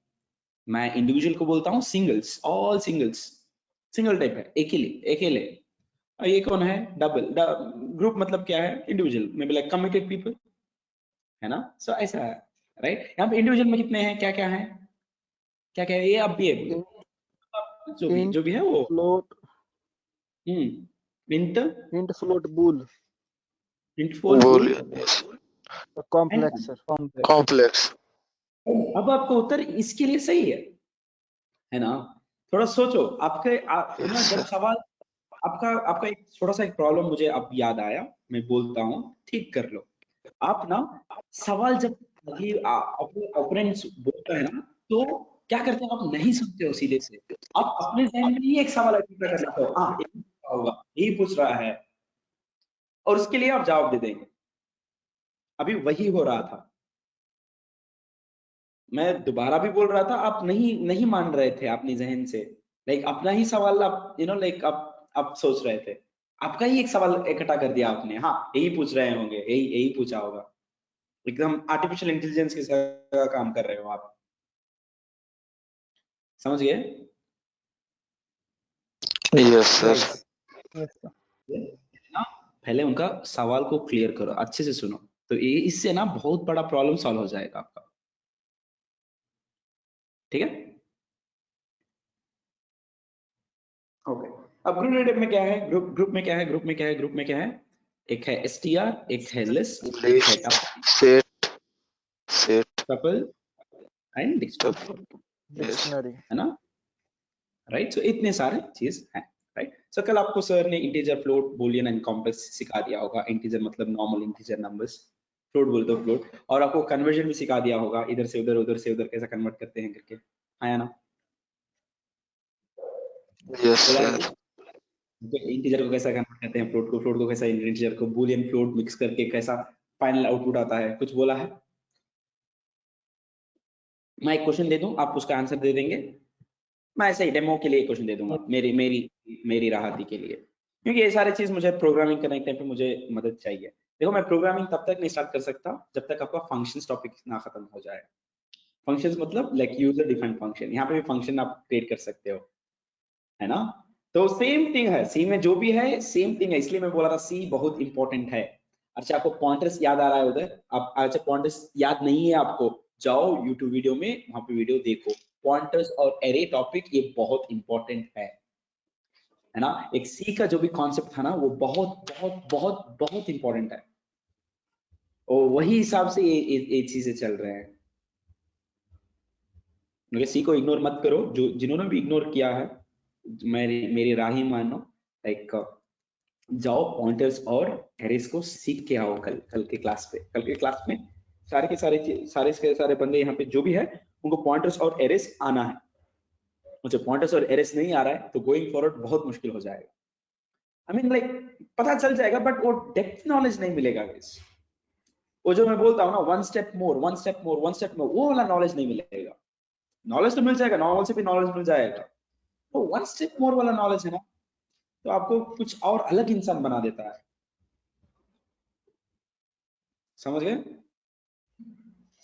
मैं इंडिविजुअल को बोलता हूँ singles, all singles, single type है, अकेले। और ये कौन है? डबल। ग्रुप मतलब क्या है? इंडिविजुअल में लाइक कमिटेड पीपल, है ना। सो ऐसा है, राइट। यहाँ पे इंडिविजुअल में कितने हैं, क्या है, क्या है ये, अब भी है जो भी है वो। Float, int int, float, bull, Boolean complex sir, complex. अब आपको उत्तर इसके लिए सही है ना। थोड़ा सोचो, आपके जब सवाल आपका एक छोटा सा एक प्रॉब्लम मुझे अब याद आया, मैं बोलता हूँ, ठीक कर लो। आप ना सवाल जब अपने ओपोनेंट्स बोलता है ना, तो क्या करते हैं आप, नहीं सुनते हो सीधे से, आप अपने जहन में ही एक सवाल आइडेंटिफाई कर लेते हो, हाँ होगा, यही पूछ रहा है, और उसके लिए आप जवाब दे देंगे। अभी वही हो रहा था, मैं दोबारा भी बोल रहा था, आप नहीं मान रहे थे अपने जहन से, लाइक अपना ही सवाल आप लाइक आप सोच रहे थे, आपका ही एक सवाल इकट्ठा कर दिया आपने, हाँ यही पूछ रहे होंगे, यही पूछा होगा। एकदम आर्टिफिशियल इंटेलिजेंस के साथ काम कर रहे हो आप, समझ गए? Yes sir. Guys, yes sir. ना पहले उनका सवाल को क्लियर करो, अच्छे से सुनो, तो ये इससे ना बहुत बड़ा प्रॉब्लम सॉल्व हो जाएगा आपका, ठीक है? ओके, अब ग्रुप रिलेटिव में क्या है, ग्रुप में क्या है, ग्रुप में क्या है, एक है str, एक है list, एक है list, set, set, tuple and dictionary, yes, dictionary. है ना? राइट, सो इतने सारे चीज हैं, राइट? सो कल आपको सर ने integer, float, Boolean and complex सिखा दिया होगा। इंटीजर मतलब नॉर्मल इंटीजर नंबर्स, फ्लोट बोलते हो फ्लोट, और आपको कन्वर्जन भी सिखा दिया होगा, इधर से उधर कैसा कन्वर्ट करते हैं करके, आया ना? यस बोला ना? सर। इंटीजर को कैसा कन्वर्ट करते हैं, फ्लोट को कैसा, इंटीजर को बूलियन फ्लोट मिक्स करके कैसा फाइनल आउटपुट आता है, कुछ बोला है? मैं एक क्वेश्चन दे दूं, आप उसका आंसर दे देंगे? मैं ऐसे ही डेमो के लिए क्वेश्चन दे दूंगा, मेरी मेरी मेरी राहती के लिए, क्योंकि ये सारे चीज मुझे प्रोग्रामिंग करने के टाइम पे मुझे मदद चाहिए। देखो, मैं प्रोग्रामिंग तब तक नहीं स्टार्ट कर सकता जब तक आपका फंक्शंस टॉपिक ना खत्म हो जाए। फंक्शंस मतलब लाइक यूजर डिफाइंड फंक्शन, यहाँ पे भी फंक्शन आप क्रिएट कर सकते हो, है ना? तो सेम थिंग है, सी में जो भी है सेम थिंग है, इसलिए मैं बोला था सी बहुत इंपॉर्टेंट है। अच्छा, आपको पॉइंटर्स याद आ रहा है उधर? आप अच्छा, पॉइंटर्स याद नहीं है आपको, जाओ यूट्यूब वीडियो में, वहां पे वीडियो देखो, पॉइंटर्स और एरे टॉपिक ये बहुत इंपॉर्टेंट है ना? एक सी का जो भी कॉन्सेप्ट था ना, वो बहुत बहुत बहुत बहुत इंपॉर्टेंट है, और वही हिसाब से ये चीजें चल रहे हैं। मगर सी को इग्नोर मत करो, जो जिन्होंने भी इग्नोर किया है, मेरी मेरी राह ही मानो, लाइक जाओ पॉइंटर्स और एरेस को सीख के आओ। कल के क्लास पे, कल के क्लास में सारे के सारे बंदे यहाँ पे जो भी है, उनको पॉइंटर्स और एरेस आना है। मुझे पॉइंटर्स और एरेस नहीं आ रहा है तो गोइंग फॉरवर्ड बहुत मुश्किल हो जाएगा। आई मीन लाइक पता चल जाएगा बट वो डेप्थ नॉलेज नहीं मिलेगा गाइस। वो जो मैं बोलता हूँ ना, वन स्टेप मोर, वन स्टेप मोर, वन स्टेप मोर, वो वाला नॉलेज नहीं मिलेगा। नॉलेज तो मिल जाएगा, नॉर्मल से भी नॉलेज मिल जाएगा, तो वन स्टेप मोर वाला नॉलेज है ना, तो आपको कुछ और अलग इंसान बना देता है, समझ गए?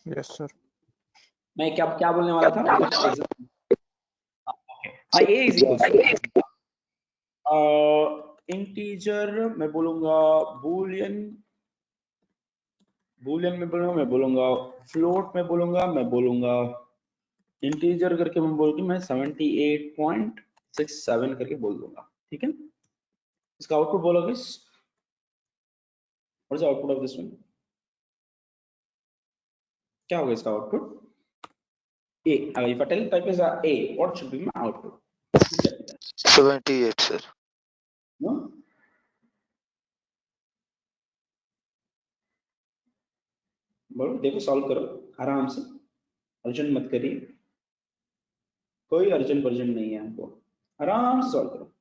Yes sir. मैं क्या क्या बोलने वाला था? हाँ, ए इज इक्वल इंटीजर मैं बोलूंगा, बूलियन, मैं बोलूंगा फ्लोट में बोलूंगा, मैं बोलूंगा इंटीजर करके मैं बोल के मैं 78.67 करके बोल दूंगा, ठीक है? इसका आउटपुट बोलोगे, what is output of this one? क्या होगा इसका output? A. If I tell type is A, what should be my output? 78 sir. No? बोलो, देखो, सॉल्व करो आराम से, अर्जन मत करिए, कोई अर्जन वर्जन नहीं है हमको, आराम से सॉल्व करो।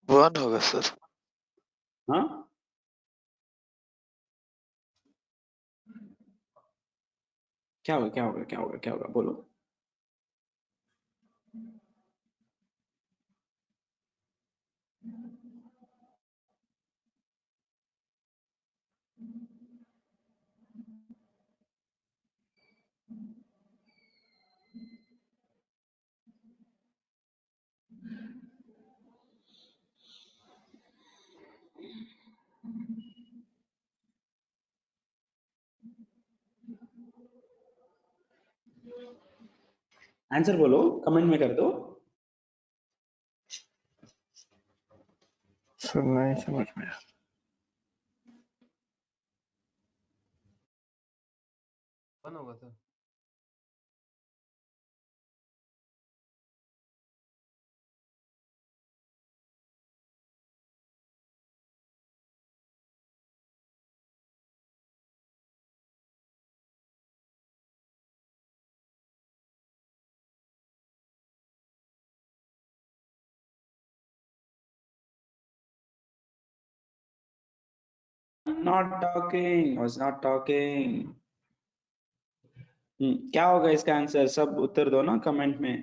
वन होगा सर। हाँ, क्या होगा, क्या होगा, क्या होगा, क्या होगा, बोलो। आंसर बोलो, कमेंट में कर दो। सर नहीं समझ में आया। वन होगा सर। Not talking. क्या होगा इसका आंसर? सब उत्तर दो ना कमेंट में।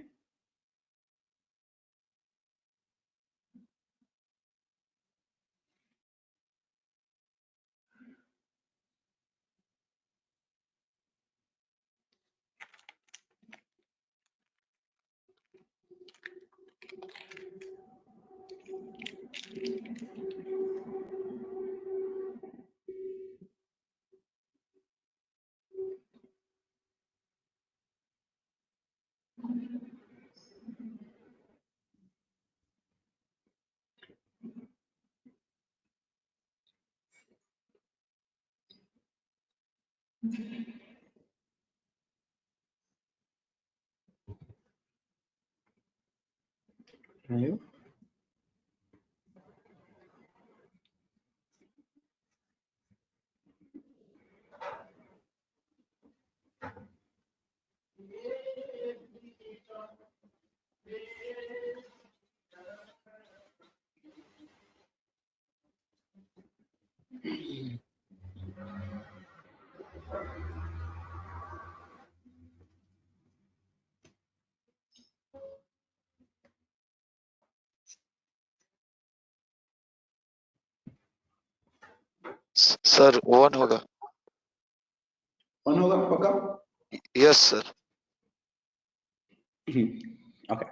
आयो? सर 1 होगा। 1 होगा पक्का? Yes sir. ओके,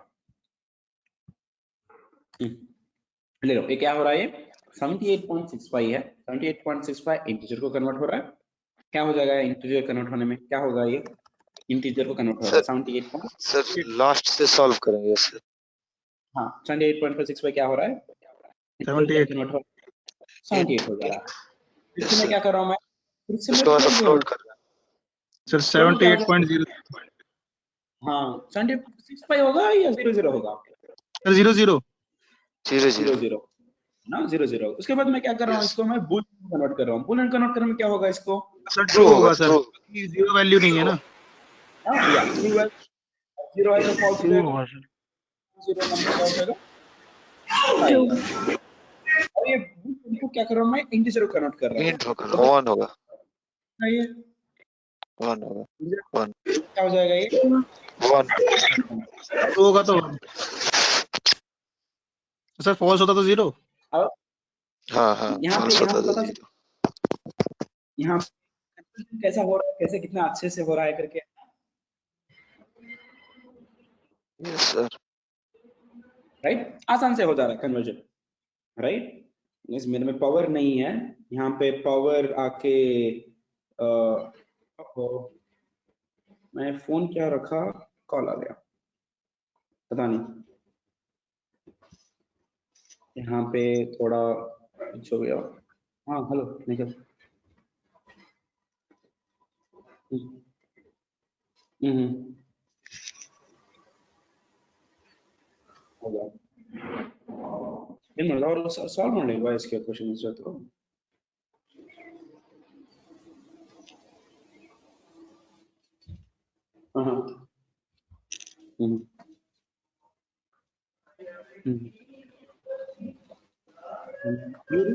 ले लो। ये क्या हो रहा है? ये 78.65 है। 78.65 इंटीजर को कन्वर्ट हो रहा है। क्या हो जाएगा इंटीजर कन्वर्ट होने में? क्या होगा? ये इंटीजर को कन्वर्ट हो रहा है 78. सर लास्ट से सॉल्व करेंगे सर। हाँ, 78.65 क्या हो रहा है? 78 कन्वर्ट हो 78 हो जा रहा है। यस इसमें सर। क्या कर रहा हूँ मैं? फिर से उसके बाद मैं फ्लोट कर रहे सर फ्लोट क्या हो 78.0 हाँ, 78.65 होगा या 00 होगा? सर 00 हैं। 0 0 00 ना, 00। उसके बाद मैं क्या कर रहा हूँ? यस इसको मैं बुल कन्वर्ट कर रहा हूँ। बुल कन्वर्ट करने में क्या होगा इसको? सर ट्रू ट्रू होगा होगा सर, ट्रू। जीरो वैल्यू नहीं है ना। या ट्रू है, 0 है तो फॉल्स हो ट्रू जाएगा। होगा सर। 0 नंबर क्या हो जाएगा? आएगा। और ये इनको क्या कर रहा हूँ मैं? इंटीजर को कन्वर्ट कर रहा हूँ। इंट होगा तो 1 होगा। ये 1 होगा 1 क्या हो जाएगा? ये 1। ट्रू होगा तो सर फॉल्स होता तो 0। अब हाँ हाँ यहाँ पे फॉल्स होता था पता 0। यहाँ कैसा हो रहा है, कैसे कितना अच्छे से हो रहा है करके। Yes sir. राइट, आसान से हो जा रहा है कन्वर्जन। राइट, इस मेरे में पावर नहीं है। यहाँ पे पावर आके मैं फोन क्या रखा, कॉल आ गया, पता नहीं। यहाँ पे थोड़ा कुछ हो गया। हाँ हेलो निखिल। हो गया। ಏನು ಮಾಡಿದ ಅವರು ಸಾಲ್ವ್ ಮಾಡಿ ವಾಯ್ಸ್ಗೆ ಕ್ವಶನ್ ಜೊತೆ. ಹಾಂ ಹ್ಮ್ ಹ್ಮ್ ಇವರು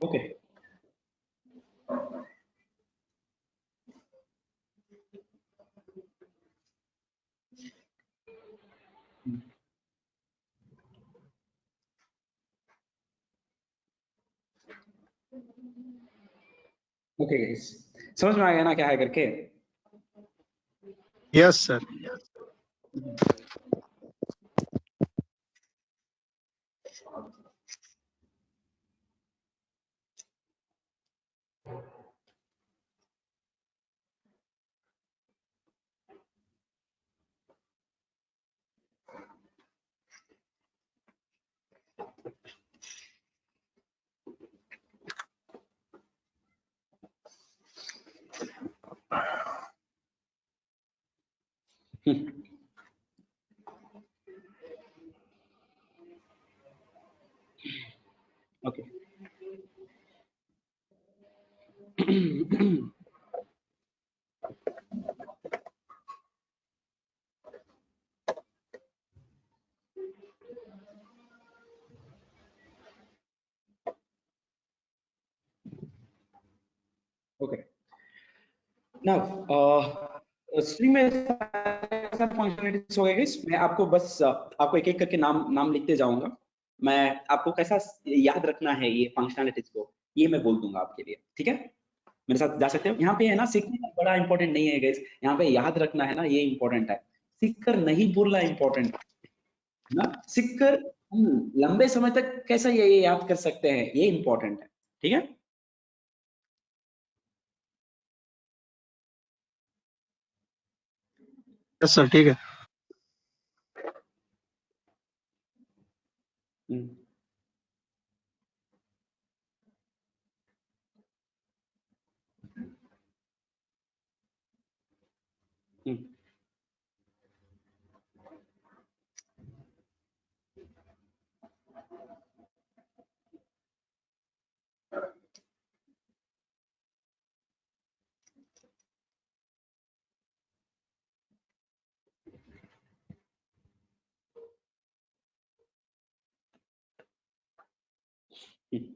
ओके ओके गाइस, समझ में आ गया ना क्या है करके? Yes sir. Okay okay now string में फंक्शनलिटीज हो गए guys। मैं आपको बस आपको एक एक करके नाम लिखते जाऊंगा। मैं आपको कैसा याद रखना है ये फंक्शनलिटीज को, ये मैं बोल दूंगा आपके लिए, ठीक है? मेरे साथ जा सकते हो। यहाँ पे है ना, सीखना बड़ा इंपॉर्टेंट नहीं है गाइस, यहाँ पे याद रखना है ना, ये इंपॉर्टेंट है। सीख कर नहीं बोलना इंपॉर्टेंट है ना, सीख कर हम लंबे समय तक कैसा ये याद कर सकते हैं, ये इंपॉर्टेंट है, ठीक है? यस सर, ठीक है। हम्म, हम्म, हम्म।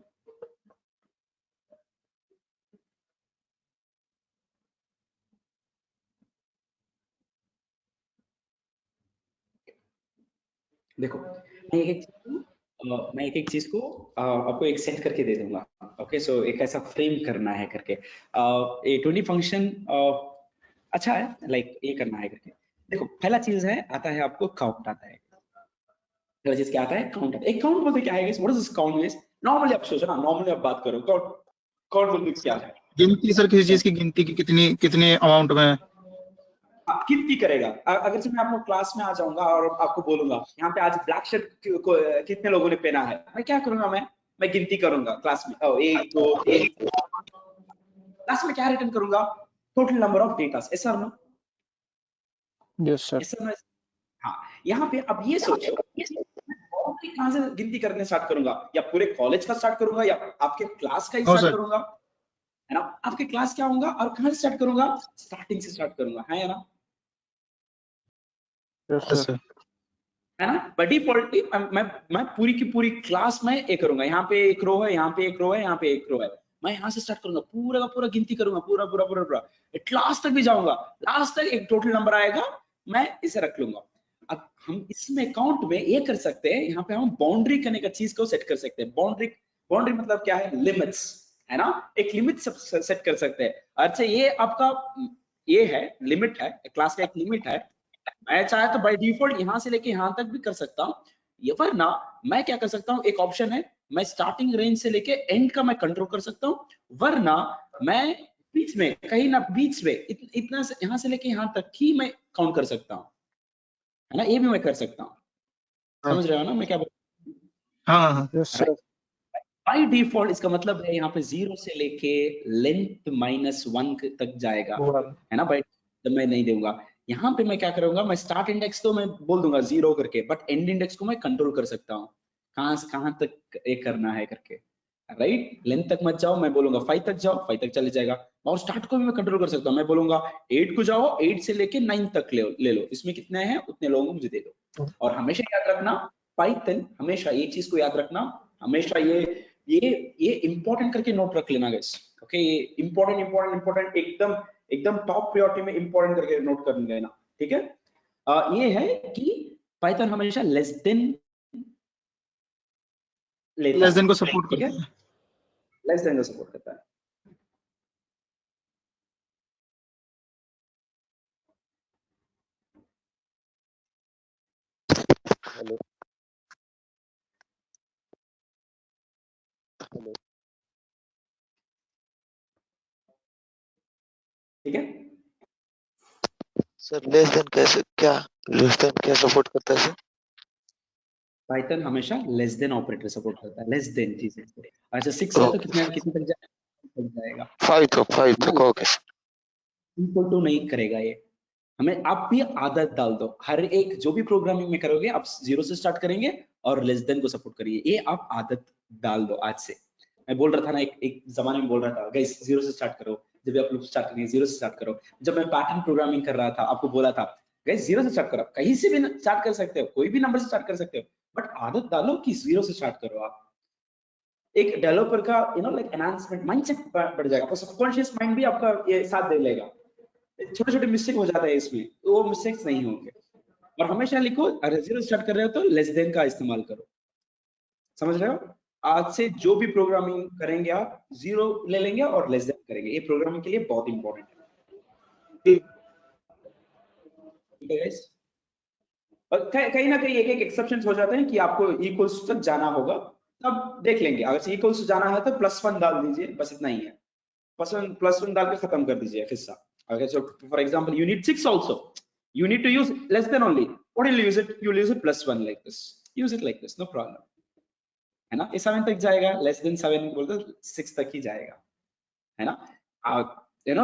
देखो, मैं एक एक चीज को आपको एक सेट करके दे दूंगा। ओके, सो एक ऐसा फ्रेम करना है करके ए 20 फंक्शन अच्छा है, लाइक ये करना है करके। देखो, पहला चीज है, आता है आपको काउंट आता है। पहला चीज क्या आता है? काउंट। एक काउंट बोलते क्या है guys? What is this count guys? Normally आप सोचो ना, नॉर्मली आप बात करो, काउंट काउंट बोलते क्या है? गिनती सर, किसी चीज की गिनती की कितने अमाउंट में। आप कितनी करेगा? अगर से मैं आपको क्लास में आ जाऊंगा और आपको बोलूंगा यहाँ पे आज ब्लैक शर्ट कितने लोगों ने पहना है, मैं क्या करूंगा? मैं गिनती करूंगा क्लास में। एक दो तीन। क्लास में क्या रिटर्न करूंगा? Total number of data. ऐसा ना? Yes sir. ऐसा ना? हाँ। यहाँ पे अब ये सोचो, बाउंड्री कहाँ से गिनती करने स्टार्ट करूंगा? या पूरे कॉलेज का स्टार्ट करूंगा, या आपके क्लास का ही हाँ स्टार्ट सर। करूंगा? है ना? आपके क्लास क्या होगा और कहाँ से स्टार्ट करूंगा? स्टार्टिंग से स्टार्ट करूंगा, है ना? Yes yes sir. सर। है ना? बाय डिफॉल्ट मैं पूरी की पूरी क्लास में एक करूंगा। यहाँ पे एक रो है, यहाँ पे एक रो है, यहाँ पे एक रो है। मैं यहाँ से स्टार्ट करूंगा, पूरा का पूरा गिनती करूंगा, पूरा पूरा पूरा पूरा लास्ट तक भी जाऊंगा। लास्ट तक एक टोटल नंबर आएगा, मैं इसे रख लूंगा। अब हम इसमें काउंट में ये कर सकते हैं, यहाँ पे हम बाउंड्री करने का चीज को सेट कर सकते हैं। बाउंड्री बाउंड्री मतलब क्या है? लिमिट्स, है ना? एक लिमिट सेट कर सकते हैं। अच्छा, ये आपका ये है, लिमिट है, क्लास का एक लिमिट है। मैं चाहे तो बाय डिफॉल्ट यहाँ से लेके यहाँ तक भी कर सकता हूँ, ये वरना मैं क्या कर सकता हूँ, एक ऑप्शन है, मैं स्टार्टिंग रेंज से लेके एंड का मैं कंट्रोल कर सकता हूँ, वरना मैं बीच में कहीं ना बीच में इतना से यहाँ से लेके यहाँ तक ही मैं काउंट कर सकता हूँ, है ना? ये भी मैं कर सकता हूँ। हाँ समझ रहे हो ना मैं क्या बोल हाँ हाँ। Yes sir. By default? इसका मतलब है यहाँ पे 0 से लेके लेंथ -1 तक जाएगा, है ना? बाय तो मैं नहीं दूंगा। यहाँ पे मैं क्या करूंगा, मैं स्टार्ट इंडेक्स तो मैं बोल दूंगा 0 करके, बट एंड इंडेक्स को मैं कंट्रोल कर सकता हूँ, कहाँ से कहाँ तक ये करना है करके, राइट? लेंथ तक मत जाओ, मैं बोलूंगा 5 तक जाओ, 5 तक चले जाएगा। और स्टार्ट को भी मैं कंट्रोल कर सकता हूँ, मैं बोलूंगा 8 को जाओ, 8 से लेके 9 तक ले लो, इसमें कितने हैं उतने लोगों को मुझे दे दो। और हमेशा याद रखना, पाइथन हमेशा ये चीज को याद रखना, हमेशा ये इंपॉर्टेंट करके नोट रख लेना गाइस। ओके, ये इंपॉर्टेंट इंपॉर्टेंट इंपॉर्टेंट एकदम एकदम टॉप प्रायोरिटी में इंपॉर्टेंट करके नोट कर लेना, ठीक है? ये है कि पाइथन हमेशा लेस देन लेता लेस देन को है, सपोर्ट ठीक है? करता है। लेस देन को सपोर्ट करता है। हेलो हेलो ठीक है? सर, लेस देन कैसे, क्या लेस देन क्या सपोर्ट करता है सर? पाइथन हमेशा लेस देन ऑपरेटर सपोर्ट करता है, लेस देन चीजें। अच्छा, 6 है तो कितने कितने तक जाएगा? 5 तक, 5 तक, ओके सर। इक्वल टू नहीं करेगा ये, हमें आप भी आदत डाल दो, हर एक जो भी प्रोग्रामिंग में करोगे आप 0 से स्टार्ट करेंगे और लेस देन को सपोर्ट करिए, ये आप आदत डाल दो आज से। मैं बोल रहा था ना, एक जमाने में बोल रहा था गाइस 0 से स्टार्ट करो, जब भी आप लोग स्टार्ट करेंगे 0 से स्टार्ट करो। जब मैं पैटर्न प्रोग्रामिंग कर रहा था आपको बोला था गाइस 0 से स्टार्ट करो, कहीं से भी स्टार्ट कर सकते हो, कोई भी नंबर से स्टार्ट कर सकते हो, बट आदत डालो कि 0 से स्टार्ट करो। आप एक डेवलपर का लाइक एनहांसमेंट माइंडसेट बढ़ जाएगा, आपका सबकॉन्शियस माइंड भी आपका ये साथ दे लेगा। छोटे छोटे मिस्टेक हो जाता है इसमें, तो वो मिस्टेक्स नहीं होंगे। और हमेशा लिखो, अगर 0 स्टार्ट कर रहे हो तो लेस देन का इस्तेमाल करो, समझ रहे हो? आज से जो भी प्रोग्रामिंग करेंगे आप 0 ले लेंगे और लेस देन करेंगे, ये प्रोग्रामिंग के लिए बहुत इंपॉर्टेंट है। ठीक है गाइस? और कहीं ना कहीं एक एक्सेप्शंस हो जाते हैं कि आपको इक्वल्स तक जाना होगा, तब देख लेंगे। अगर इक्वल्स जाना है तो +1 डाल दीजिए, बस इतना ही है। +1 डाल के खत्म कर दीजिए किस्सा। Okay, so for example, you need 6 also. You need to use less than only. What will you use it? You'll use it +1 like this. Use it like this, no problem. है ना? ये 7 तक जाएगा, less than 7 बोलते 6 तक ही जाएगा, है ना?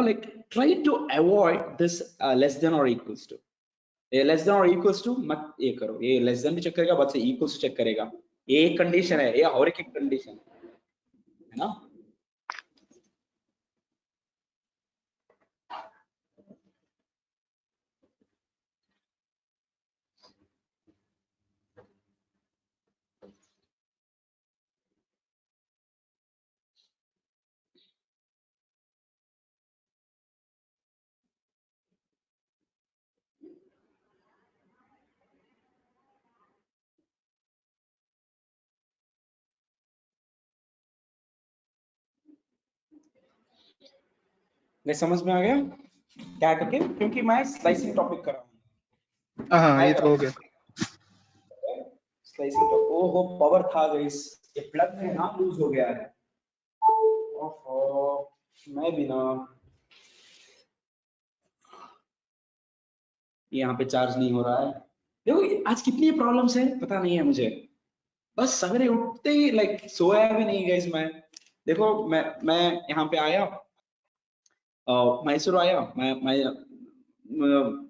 Like try to avoid this less than or equals to. ये less than or equals to मत ये करो, ये less than भी चेक करेगा, बाद से equals to चेक करेगा। ये एक कंडीशन है, ये और एक कंडीशन है ना? ये समझ में आ गया क्या करके? क्योंकि मैं स्लाइसिंग टॉपिक कर रहा हूँ। हाँ ये तो हो गया। स्लाइसिंग टॉपिक, ओहो पावर था गाइस, ये प्लग में ना लूज हो गया है। ओहो, मैं भी ना, यहाँ पे चार्ज नहीं हो रहा है। देखो आज कितनी प्रॉब्लम्स है पता नहीं है मुझे, बस सवेरे उठते ही लाइक सोया भी नहीं गाइस मैं। देखो मैं यहाँ पे आया, मैसूर आया,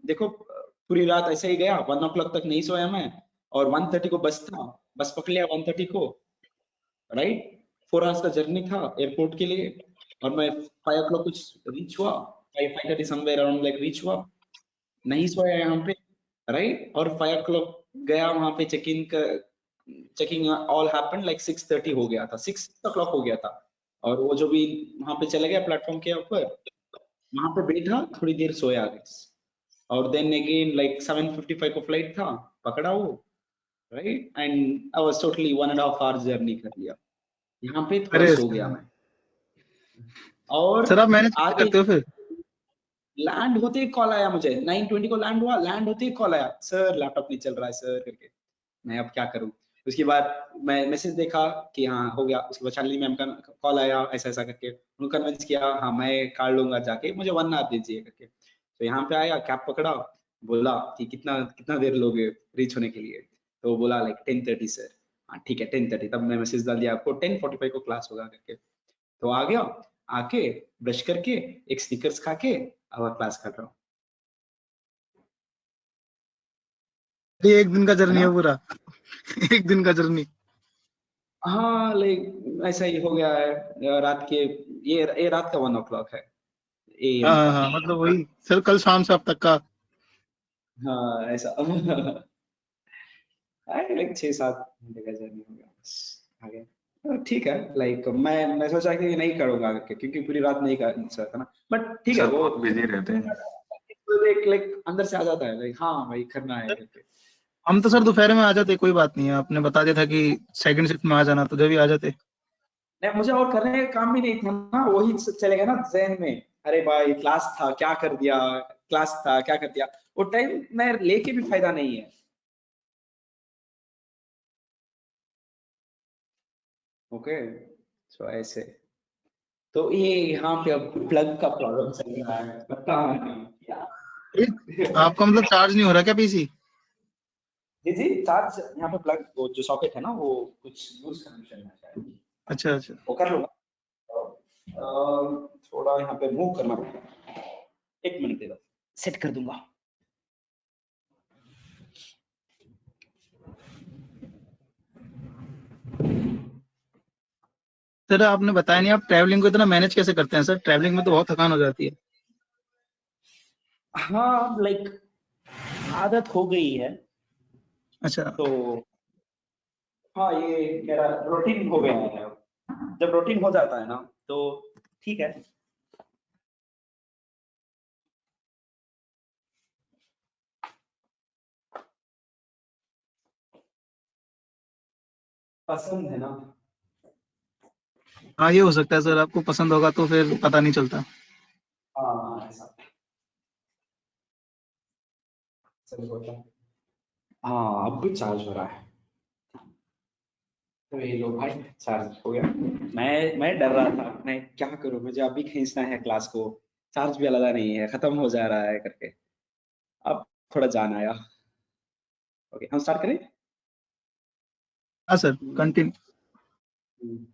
देखो पूरी रात ऐसे ही गया, 1 o'clock तक नहीं सोया मैं, और 1:30 को बस था, बस पकड़ लिया 1:30 को, राइट? 4 hours का जर्नी था एयरपोर्ट के लिए, और मैं 5 o'clock कुछ रीच हुआ, 5:30 समवेयर अराउंड लाइक रीच हुआ, नहीं सोया यहाँ पे, राइट? और 5 o'clock गया वहां पे, चेकिंग ऑल हैपेंड लाइक 6:30 हो गया था, 6 o'clock हो गया था। और वो जो भी वहां पे चले गया प्लेटफॉर्म के ऊपर, वहां पे बैठा थोड़ी देर सोया, और देन अगेन लाइक 7:55 को फ्लाइट था, पकड़ा वो, right? And I was totally 1.5 hours journey कर लिया, यहाँ पे थोड़ा अरे सो गया मैं। और सर आप मैनेज आगे करते हो फिर? लैंड होते ही कॉल आया मुझे, 9:20 को लैंड हुआ, लैंड होते ही कॉल आया, सर लैपटॉप नहीं चल रहा है सर करके। मैं अब क्या करूं? उसके बाद मैं मैसेज देखा कि हाँ हो गया, उसके बाद शालिनी मैम का कॉल आया ऐसा ऐसा करके, उन्होंने कन्विंस किया हाँ मैं कार लूंगा जाके, मुझे 1 hour दीजिए करके। तो यहाँ पे आया, कैब पकड़ा, बोला कि कितना कितना देर लोगे रीच होने के लिए? तो बोला लाइक 10:30 सर। हाँ ठीक है 10:30, तब मैं मैसेज डाल दिया आपको 10:45 को क्लास होगा करके। तो आ गया, आके ब्रश करके एक स्निकर्स खा के अब क्लास कर रहा हूँ। ये एक दिन का जर्नी है ना? पूरा। एक दिन का जर्नी। हाँ लाइक ऐसा ही हो गया है, रात के ये रात का 1 o'clock है AM हाँ का। हाँ मतलब वही सर, कल शाम से अब तक का। हाँ ऐसा लाइक 6-7 घंटे का जर्नी हो गया बस, आ गया। तो ठीक है, लाइक मैं सोचा कि नहीं करूंगा करके, क्योंकि पूरी रात नहीं कर सकता ना, बट ठीक है सर वो बहुत बिजी रहते हैं। एक लाइक अंदर से आ जाता है लाइक हाँ भाई करना है करके। हम तो सर दोपहर में आ जाते, कोई बात नहीं है, आपने बता दिया था कि सेकंड शिफ्ट में आ जाना, तो जब भी आ जाते। नहीं मुझे और करने का काम भी नहीं था ना, वही चलेगा ना जहन में, अरे भाई क्लास था क्या कर दिया, क्लास था क्या कर दिया, वो टाइम में लेके भी फायदा नहीं है। ओके सो ऐसे, तो ये यहाँ पे अब प्लग का प्रॉब्लम चल रहा है, पता नहीं क्या। आपका मतलब चार्ज नहीं हो रहा क्या पीसी? जी जी, चार्ज यहाँ पे प्लग वो जो सॉकेट है ना वो कुछ लूज कनेक्शन है शायद, अच्छा अच्छा। वो कर लूंगा। थोड़ा यहाँ पे मूव करना पड़ेगा, 1 मिनट दे दो, सेट कर दूंगा। सर आपने बताया नहीं, आप ट्रैवलिंग को इतना मैनेज कैसे करते हैं सर? ट्रैवलिंग में तो बहुत थकान हो जाती है। हाँ लाइक आदत हो गई है अच्छा। तो हाँ ये मेरा रूटीन हो गया है अब। जब रूटीन हो जाता है ना तो ठीक है। पसंद है ना। हाँ ये हो सकता है सर, आपको पसंद होगा तो फिर पता नहीं चलता। हाँ ऐसा सही होता है। हाँ अब भी चार्ज हो रहा है तो ये लो भाई चार्ज हो गया। मैं डर रहा था मैं क्या करूं, मुझे अभी खींचना है क्लास को, चार्ज भी लगा नहीं है, खत्म हो जा रहा है करके। अब थोड़ा जान आया। ओके हम स्टार्ट करें। हाँ सर, कंटिन्यू। हम्म,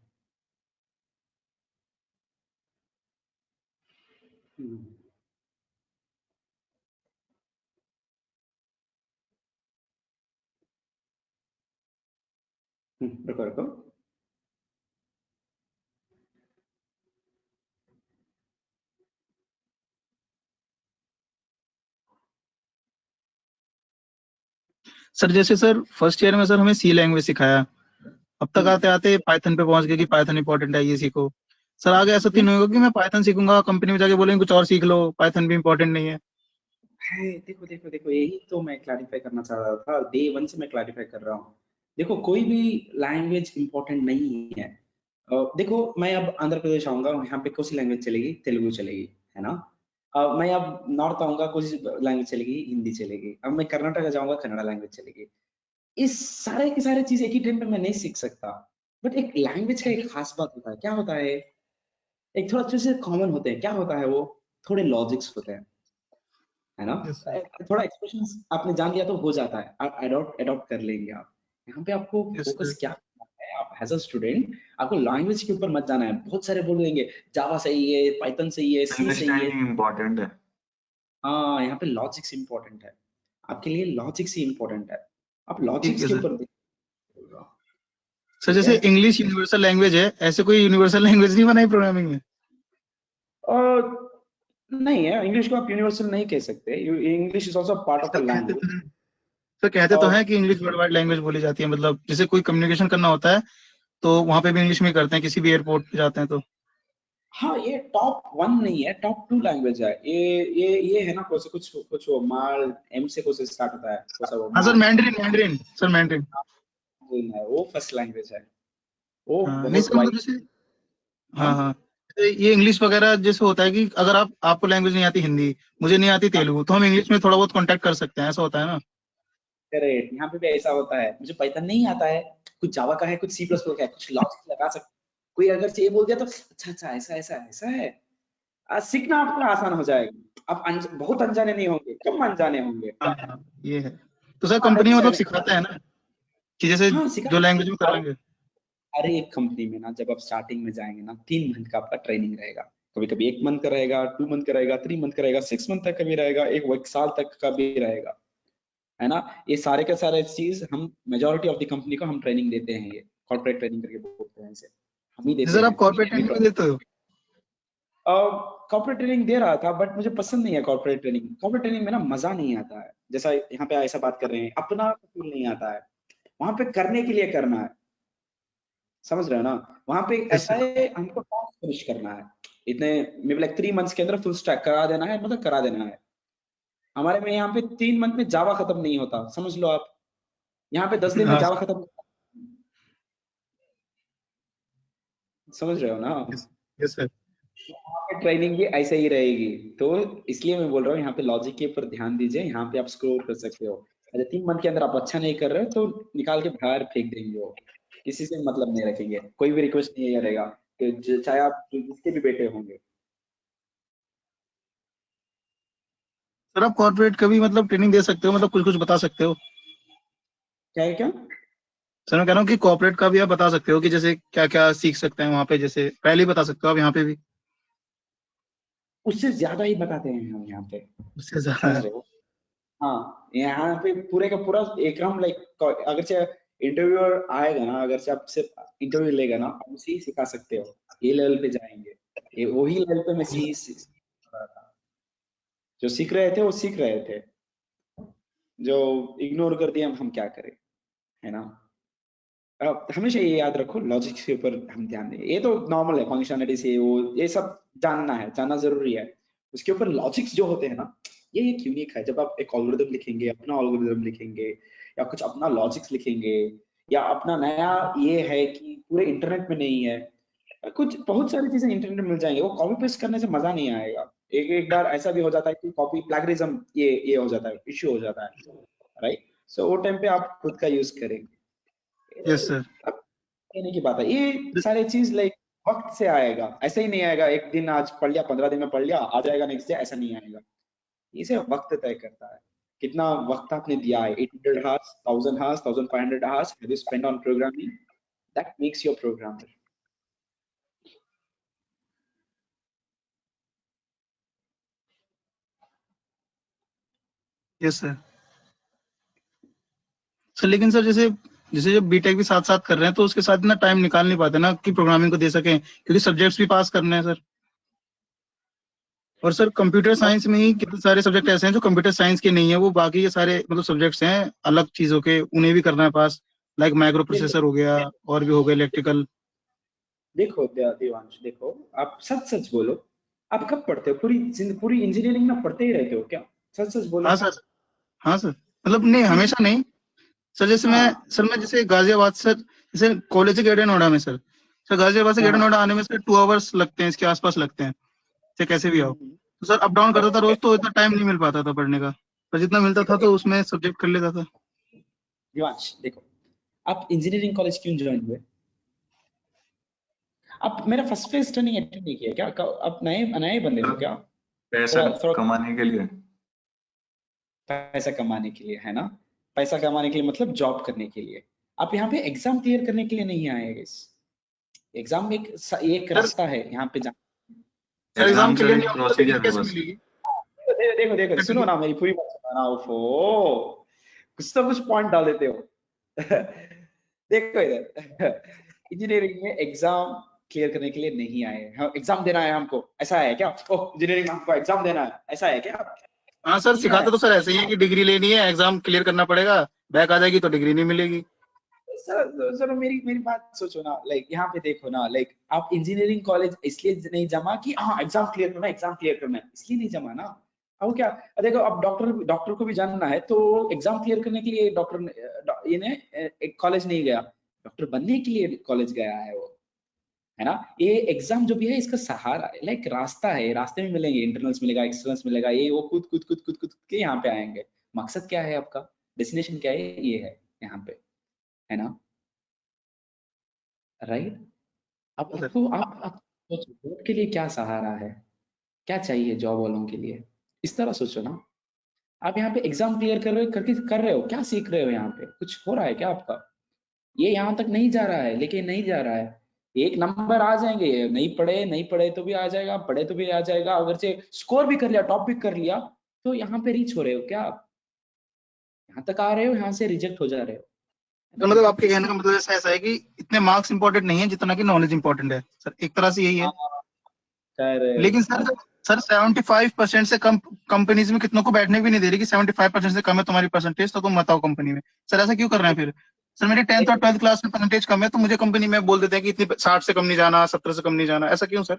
हम्म, रुको रुको। सर जैसे सर फर्स्ट ईयर में सर हमें सी लैंग्वेज सिखाया, अब तक आते आते पाइथन पे पहुंच गए कि पाइथन इंपॉर्टेंट है, ये सीखो। सर आगे ऐसा तो नहीं होगा कि मैं पाइथन सीखूंगा, कंपनी में जाके बोलेंगे कुछ और सीख लो, पाइथन भी इंपॉर्टेंट नहीं है? है, देखो देखो देखो यही तो मैं क्लैरिफाई करना चाह रहा था, डे वन से मैं क्लैरिफाई कर रहा हूँ। देखो कोई भी लैंग्वेज इंपॉर्टेंट नहीं है। देखो मैं अब आंध्र प्रदेश आऊंगा, यहाँ पे कौन सी लैंग्वेज चलेगी, तेलुगु चलेगी, है ना। मैं अब नॉर्थ आऊंगा, कौन सी लैंग्वेज चलेगी, हिंदी चलेगी। अब मैं कर्नाटक जाऊंगा, कन्नड़ा लैंग्वेज चलेगी। इस सारे के सारे चीज एक ही टाइम पे मैं नहीं सीख सकता। बट एक लैंग्वेज का एक खास बात होता है, क्या होता है, एक थोड़ा चीजें कॉमन होते हैं, क्या होता है वो, थोड़े लॉजिक्स होते हैं, है ना। Yes sir. थोड़ा एक्सप्रेशन आपने जान लिया तो हो जाता है, आप अडॉप्ट अडॉप्ट कर लेंगे आप। यहाँ पे आपको यस फोकस सर। क्या करना है, आप एज अ स्टूडेंट आपको लैंग्वेज के ऊपर मत जाना है। बहुत सारे बोल देंगे जावा सही है, पाइथन सही है, सी सही है। अंडरस्टैंडिंग इम्पोर्टेंट है। हाँ यहाँ पे लॉजिक्स इंपॉर्टेंट है, आपके लिए लॉजिक्स ही इंपॉर्टेंट है। आप ठीक लॉजिक्स है के सर। ऊपर सर ठीक है। जैसे इंग्लिश यूनिवर्सल लैंग्वेज है, ऐसे कोई यूनिवर्सल लैंग्वेज नहीं बनाई प्रोग्रामिंग में? और नहीं है, इंग्लिश को आप यूनिवर्सल नहीं कह सकते, English is also part of a sir कहते लैंग्वेज। तो हैं, सर कहते तो हैं कि इंग्लिश वर्ल्ड वाइड लैंग्वेज बोली जाती है, मतलब जैसे कोई कम्युनिकेशन करना होता है तो वहां पे भी इंग्लिश में ही करते हैं, किसी भी एयरपोर्ट पे जाते हैं तो। हाँ ये टॉप वन नहीं है, टॉप टू लैंग्वेज है। ये है ना, कुछ कुछ कुछ वो माल एम से कुछ स्टार्ट होता है, कुछ वो हाँ सर, माल मैंड्रिन मैंड्रिन सर, मैंड्रिन। है, वो फर्स्ट लैंग्वेज है। वो हाँ नहीं बहुत सर, मतलब वाइड। जैसे, हाँ हाँ हाँ, तो ये इंग्लिश वगैरह जैसे होता है कि अगर आपको लैंग्वेज नहीं आती हिंदी, मुझे नहीं आती तेलुगु, तो हम इंग्लिश में थोड़ा बहुत कांटेक्ट कर सकते हैं, ऐसा होता है ना? करेक्ट, यहाँ पे भी ऐसा होता है। मुझे पाइथन नहीं आता है, कुछ जावा का है, कुछ सी प्लस प्लस का है, कुछ लॉजिक लगा सकते। कोई अगर ये बोल दिया तो अच्छा अच्छा ऐसा ऐसा ऐसा है। आज सीखना आपको आसान हो जाएगा। आप बहुत अनजाने नहीं होंगे, कम अनजाने होंगे। हाँ हाँ, ये है। तो सर हंड्रेड कंपनी मतलब परसेंट सिखाता है ना कि जैसे हाँ सिखा। जो लैंग्वेज में कराएंगे? हर एक कंपनी में ना जब आप स्टार्टिंग में जाएंगे ना 3 मंथ का आपका ट्रेनिंग रहेगा। कभी कभी 1 मंथ का रहेगा, 2 मंथ का रहेगा, 3 मंथ का रहेगा, 6 मंथ तक का भी रहेगा, एक साल तक का भी रहेगा, है ना। ये सारे के सारे चीज हम मेजोरिटी ऑफ द कंपनी को हम ट्रेनिंग देते हैं, ये कॉर्पोरेट ट्रेनिंग करके बोलते हैं इसे, हम ही जी देते सर, आप हैं। कॉर्पोरेट ट्रेनिंग भी देते हो? कॉर्पोरेट ट्रेनिंग दे रहा था बट मुझे पसंद नहीं है कॉर्पोरेट ट्रेनिंग। कॉर्पोरेट ट्रेनिंग में ना मजा नहीं आता है, जैसा यहाँ पे ऐसा बात कर रहे हैं, अपना फील नहीं आता है। वहां पे करने के लिए करना है, समझ रहे हो ना। वहां पे यस ऐसा सर। है, हमको टास्क फिनिश करना है इतने मे बी लाइक 3 मंथ्स के अंदर फुल स्टैक करा देना है, मतलब करा देना है। हमारे में यहाँ पे 3 मंथ में जावा खत्म नहीं होता, समझ लो आप। यहाँ पे 10 दिन में हाँ जावा सर। खत्म, समझ रहे हो ना। यस। Yes sir. यहाँ पे ट्रेनिंग भी ऐसे ही रहेगी। तो इसलिए मैं बोल रहा हूँ यहाँ पे लॉजिक के ऊपर ध्यान दीजिए, यहाँ पे आप स्कोर कर सकते हो। अगर 3 मंथ के अंदर आप अच्छा नहीं कर रहे हो तो निकाल के बाहर फेंक देंगे वो, किसी से मतलब नहीं रखेंगे, कोई भी रिक्वेस्ट नहीं करेगा कि चाहे आप जिसके भी बेटे होंगे। सर आप कॉर्पोरेट का भी मतलब ट्रेनिंग दे सकते हो, मतलब कुछ कुछ बता सकते हो? क्या है क्या। सर मैं कह रहा हूँ कि कॉर्पोरेट का भी आप बता सकते हो कि जैसे क्या क्या सीख सकते हैं वहां पे, जैसे पहले ही बता सकते हो आप यहाँ पे भी। उससे ज्यादा ही बताते हैं हम यहाँ पे, उससे ज्यादा समझ है। रहे हो। हाँ यहाँ पे पूरे का पूरा एकदम लाइक, अगर से इंटरव्यूअर आएगा ना, अगर से आपसे इंटरव्यू लेगा ना, आप उसे ही सिखा सकते हो। ये लेवल पे जाएंगे, ये वही लेवल पे मैं सी रहा था। जो सीख रहे थे वो सीख रहे थे, जो इग्नोर कर दिया हम क्या करें, है ना। हमेशा ये याद रखो, लॉजिक्स के ऊपर हम ध्यान दें। ये तो नॉर्मल है, फंक्शनलिटी से वो ये सब जानना है, जानना जरूरी है। उसके ऊपर लॉजिक्स जो होते हैं ना, ये एक यूनिक है। जब आप एक एल्गोरिथम लिखेंगे, अपना एल्गोरिथम लिखेंगे, या कुछ अपना लॉजिक्स लिखेंगे, या अपना नया ये है कि पूरे इंटरनेट में नहीं है, कुछ बहुत सारी चीजें इंटरनेट में मिल जाएंगे, वो कॉपी पेस्ट करने से मजा नहीं आएगा। एक बार ऐसा भी हो जाता है कि कॉपी प्लैगरिज्म ये हो जाता है, इश्यू हो जाता है, राइट। सो वो टाइम पे आप खुद का यूज करेंगे। Yes sir. अब कहने की बात है, ये सारे चीज लाइक वक्त से आएगा, ऐसे ही नहीं आएगा एक दिन आज पढ़ लिया, 15 दिन में पढ़ लिया आ जाएगा नेक्स्ट डे, ऐसा नहीं आएगा। इसे वक्त तय करता है, कितना वक्त आपने दिया है। 800 hours, 1000 hours, 1500 hours have you spent on programming? That makes you a programmer. Yes sir. Sir लेकिन सर जैसे जैसे जब बीटेक भी साथ साथ कर रहे हैं तो उसके साथ इतना टाइम निकाल नहीं पाते ना कि प्रोग्रामिंग को दे सकें, क्योंकि सब्जेक्ट्स भी पास करने हैं सर। और सर कंप्यूटर साइंस में ही कितने सारे सब्जेक्ट ऐसे हैं जो कंप्यूटर साइंस के नहीं है, वो बाकी ये सारे मतलब सब्जेक्ट्स हैं अलग चीजों के, उन्हें भी करना है पास, लाइक माइक्रो प्रोसेसर हो गया और भी हो गए इलेक्ट्रिकल। देखो देवांश, देखो आप सच सच बोलो, आप कब पढ़ते हो? पूरी इंजीनियरिंग में पढ़ते ही रहते हो क्या? सच सच बोलो। हाँ सर। हाँ सर, मतलब नहीं हमेशा नहीं सर। जैसे मैं जैसे गाजियाबाद सर, जैसे कॉलेज से ग्रेटर नोएडा में सर गाजियाबाद से ग्रेटर नोएडा आने में सर 2 आवर्स लगते हैं, इसके आसपास लगते हैं, चाहे कैसे भी आओ। तो सर अप डाउन करता था रोज, तो इतना टाइम नहीं मिल पाता था पढ़ने का, पर जितना मिलता था तो उसमें सब्जेक्ट कर लेता था। दिवांश देखो, आप इंजीनियरिंग कॉलेज क्यों ज्वाइन हुए? आप मेरा फर्स्ट फेज ट्रेनिंग अटेंड नहीं किया क्या? आप नए नए बंदे हो क्या? पैसा थोड़ा कमाने के लिए। पैसा कमाने के लिए, है ना। पैसा कमाने के लिए मतलब जॉब करने के लिए। आप यहाँ पे एग्जाम क्लियर करने के लिए नहीं आए गाइस। एग्जाम एक रास्ता है यहाँ पे सर एग्जाम का क्लियर एक नहीं होगा तो प्रोसीजर डिग्री है कैसे बस। मिलेगी? देखो सुनो ना, मेरी पूरी बात सुनो ना। ओफो, कुछ तो कुछ पॉइंट डाल देते हो। देखो इधर, इंजीनियरिंग में एग्जाम क्लियर करने के लिए नहीं आए हम, एग्जाम देना है हमको, ऐसा है क्या? ओह, इंजीनियरिंग में हमको एग्जाम देना है, ऐसा है क्या? हाँ सर, नहीं सिखाते आए। तो सर ऐसे ही है कि डिग्री लेनी है, एग्जाम क्लियर करना पड़ेगा, बैक आ जाएगी तो डिग्री नहीं मिलेगी। सर मेरी बात सोचो ना, लाइक यहाँ पे देखो ना, लाइक आप इंजीनियरिंग कॉलेज इसलिए नहीं जमा कि हाँ एग्जाम क्लियर करना है, एग्जाम क्लियर करना है, इसलिए नहीं जमा ना। अब क्या, देखो अब डॉक्टर को भी जानना है, तो एग्जाम क्लियर करने के लिए डॉक्टर ये ने एक कॉलेज नहीं गया, डॉक्टर बनने के लिए कॉलेज गया है वो, है ना। ये एग्जाम जो भी है इसका सहारा है, लाइक रास्ता है, रास्ते में मिलेंगे, इंटरनल्स मिलेगा, एक्सटर्नल्स मिलेगा, ये वो कूद के यहाँ पे आएंगे। मकसद क्या है आपका, डेस्टिनेशन क्या है, ये है यहाँ पे, है ना, राइट। अब आपको आप सोचो, जॉब के लिए क्या सहारा है, क्या चाहिए जॉब वालों के लिए, इस तरह सोचो ना। आप यहाँ पे एग्जाम क्लियर कर रहे हो, क्या सीख रहे हो यहाँ पे, कुछ हो रहा है क्या आपका? ये यहाँ तक नहीं जा रहा है, लेकिन नहीं जा रहा है। एक नंबर आ जाएंगे, नहीं पढ़े तो भी आ जाएगा, पढ़े तो भी आ जाएगा, अगर से स्कोर भी कर लिया, टॉप भी कर लिया, तो यहाँ पे रीच हो रहे हो क्या आप? यहाँ तक आ रहे हो, यहाँ से रिजेक्ट हो जा रहे हो, तो मतलब आपके कहने का मतलब ऐसा है कि इतने मार्क्स इंपॉर्टेंट नहीं है जितना कि नॉलेज इंपॉर्टेंट है सर, एक तरह से यही है। लेकिन सर 75% से कम कंपनीज में कितनों को बैठने भी नहीं दे रही कि 75% से कम है तुम्हारी परसेंटेज तो तुम मत आओ कंपनी में। सर ऐसा क्यों कर रहे हैं फिर? सर मेरी 10th और 12th क्लास में परसेंटेज कम है तो मुझे कंपनी में बोल देते हैं कि इतनी 60 से कम नहीं जाना, 17 से कम नहीं जाना, ऐसा क्यों सर?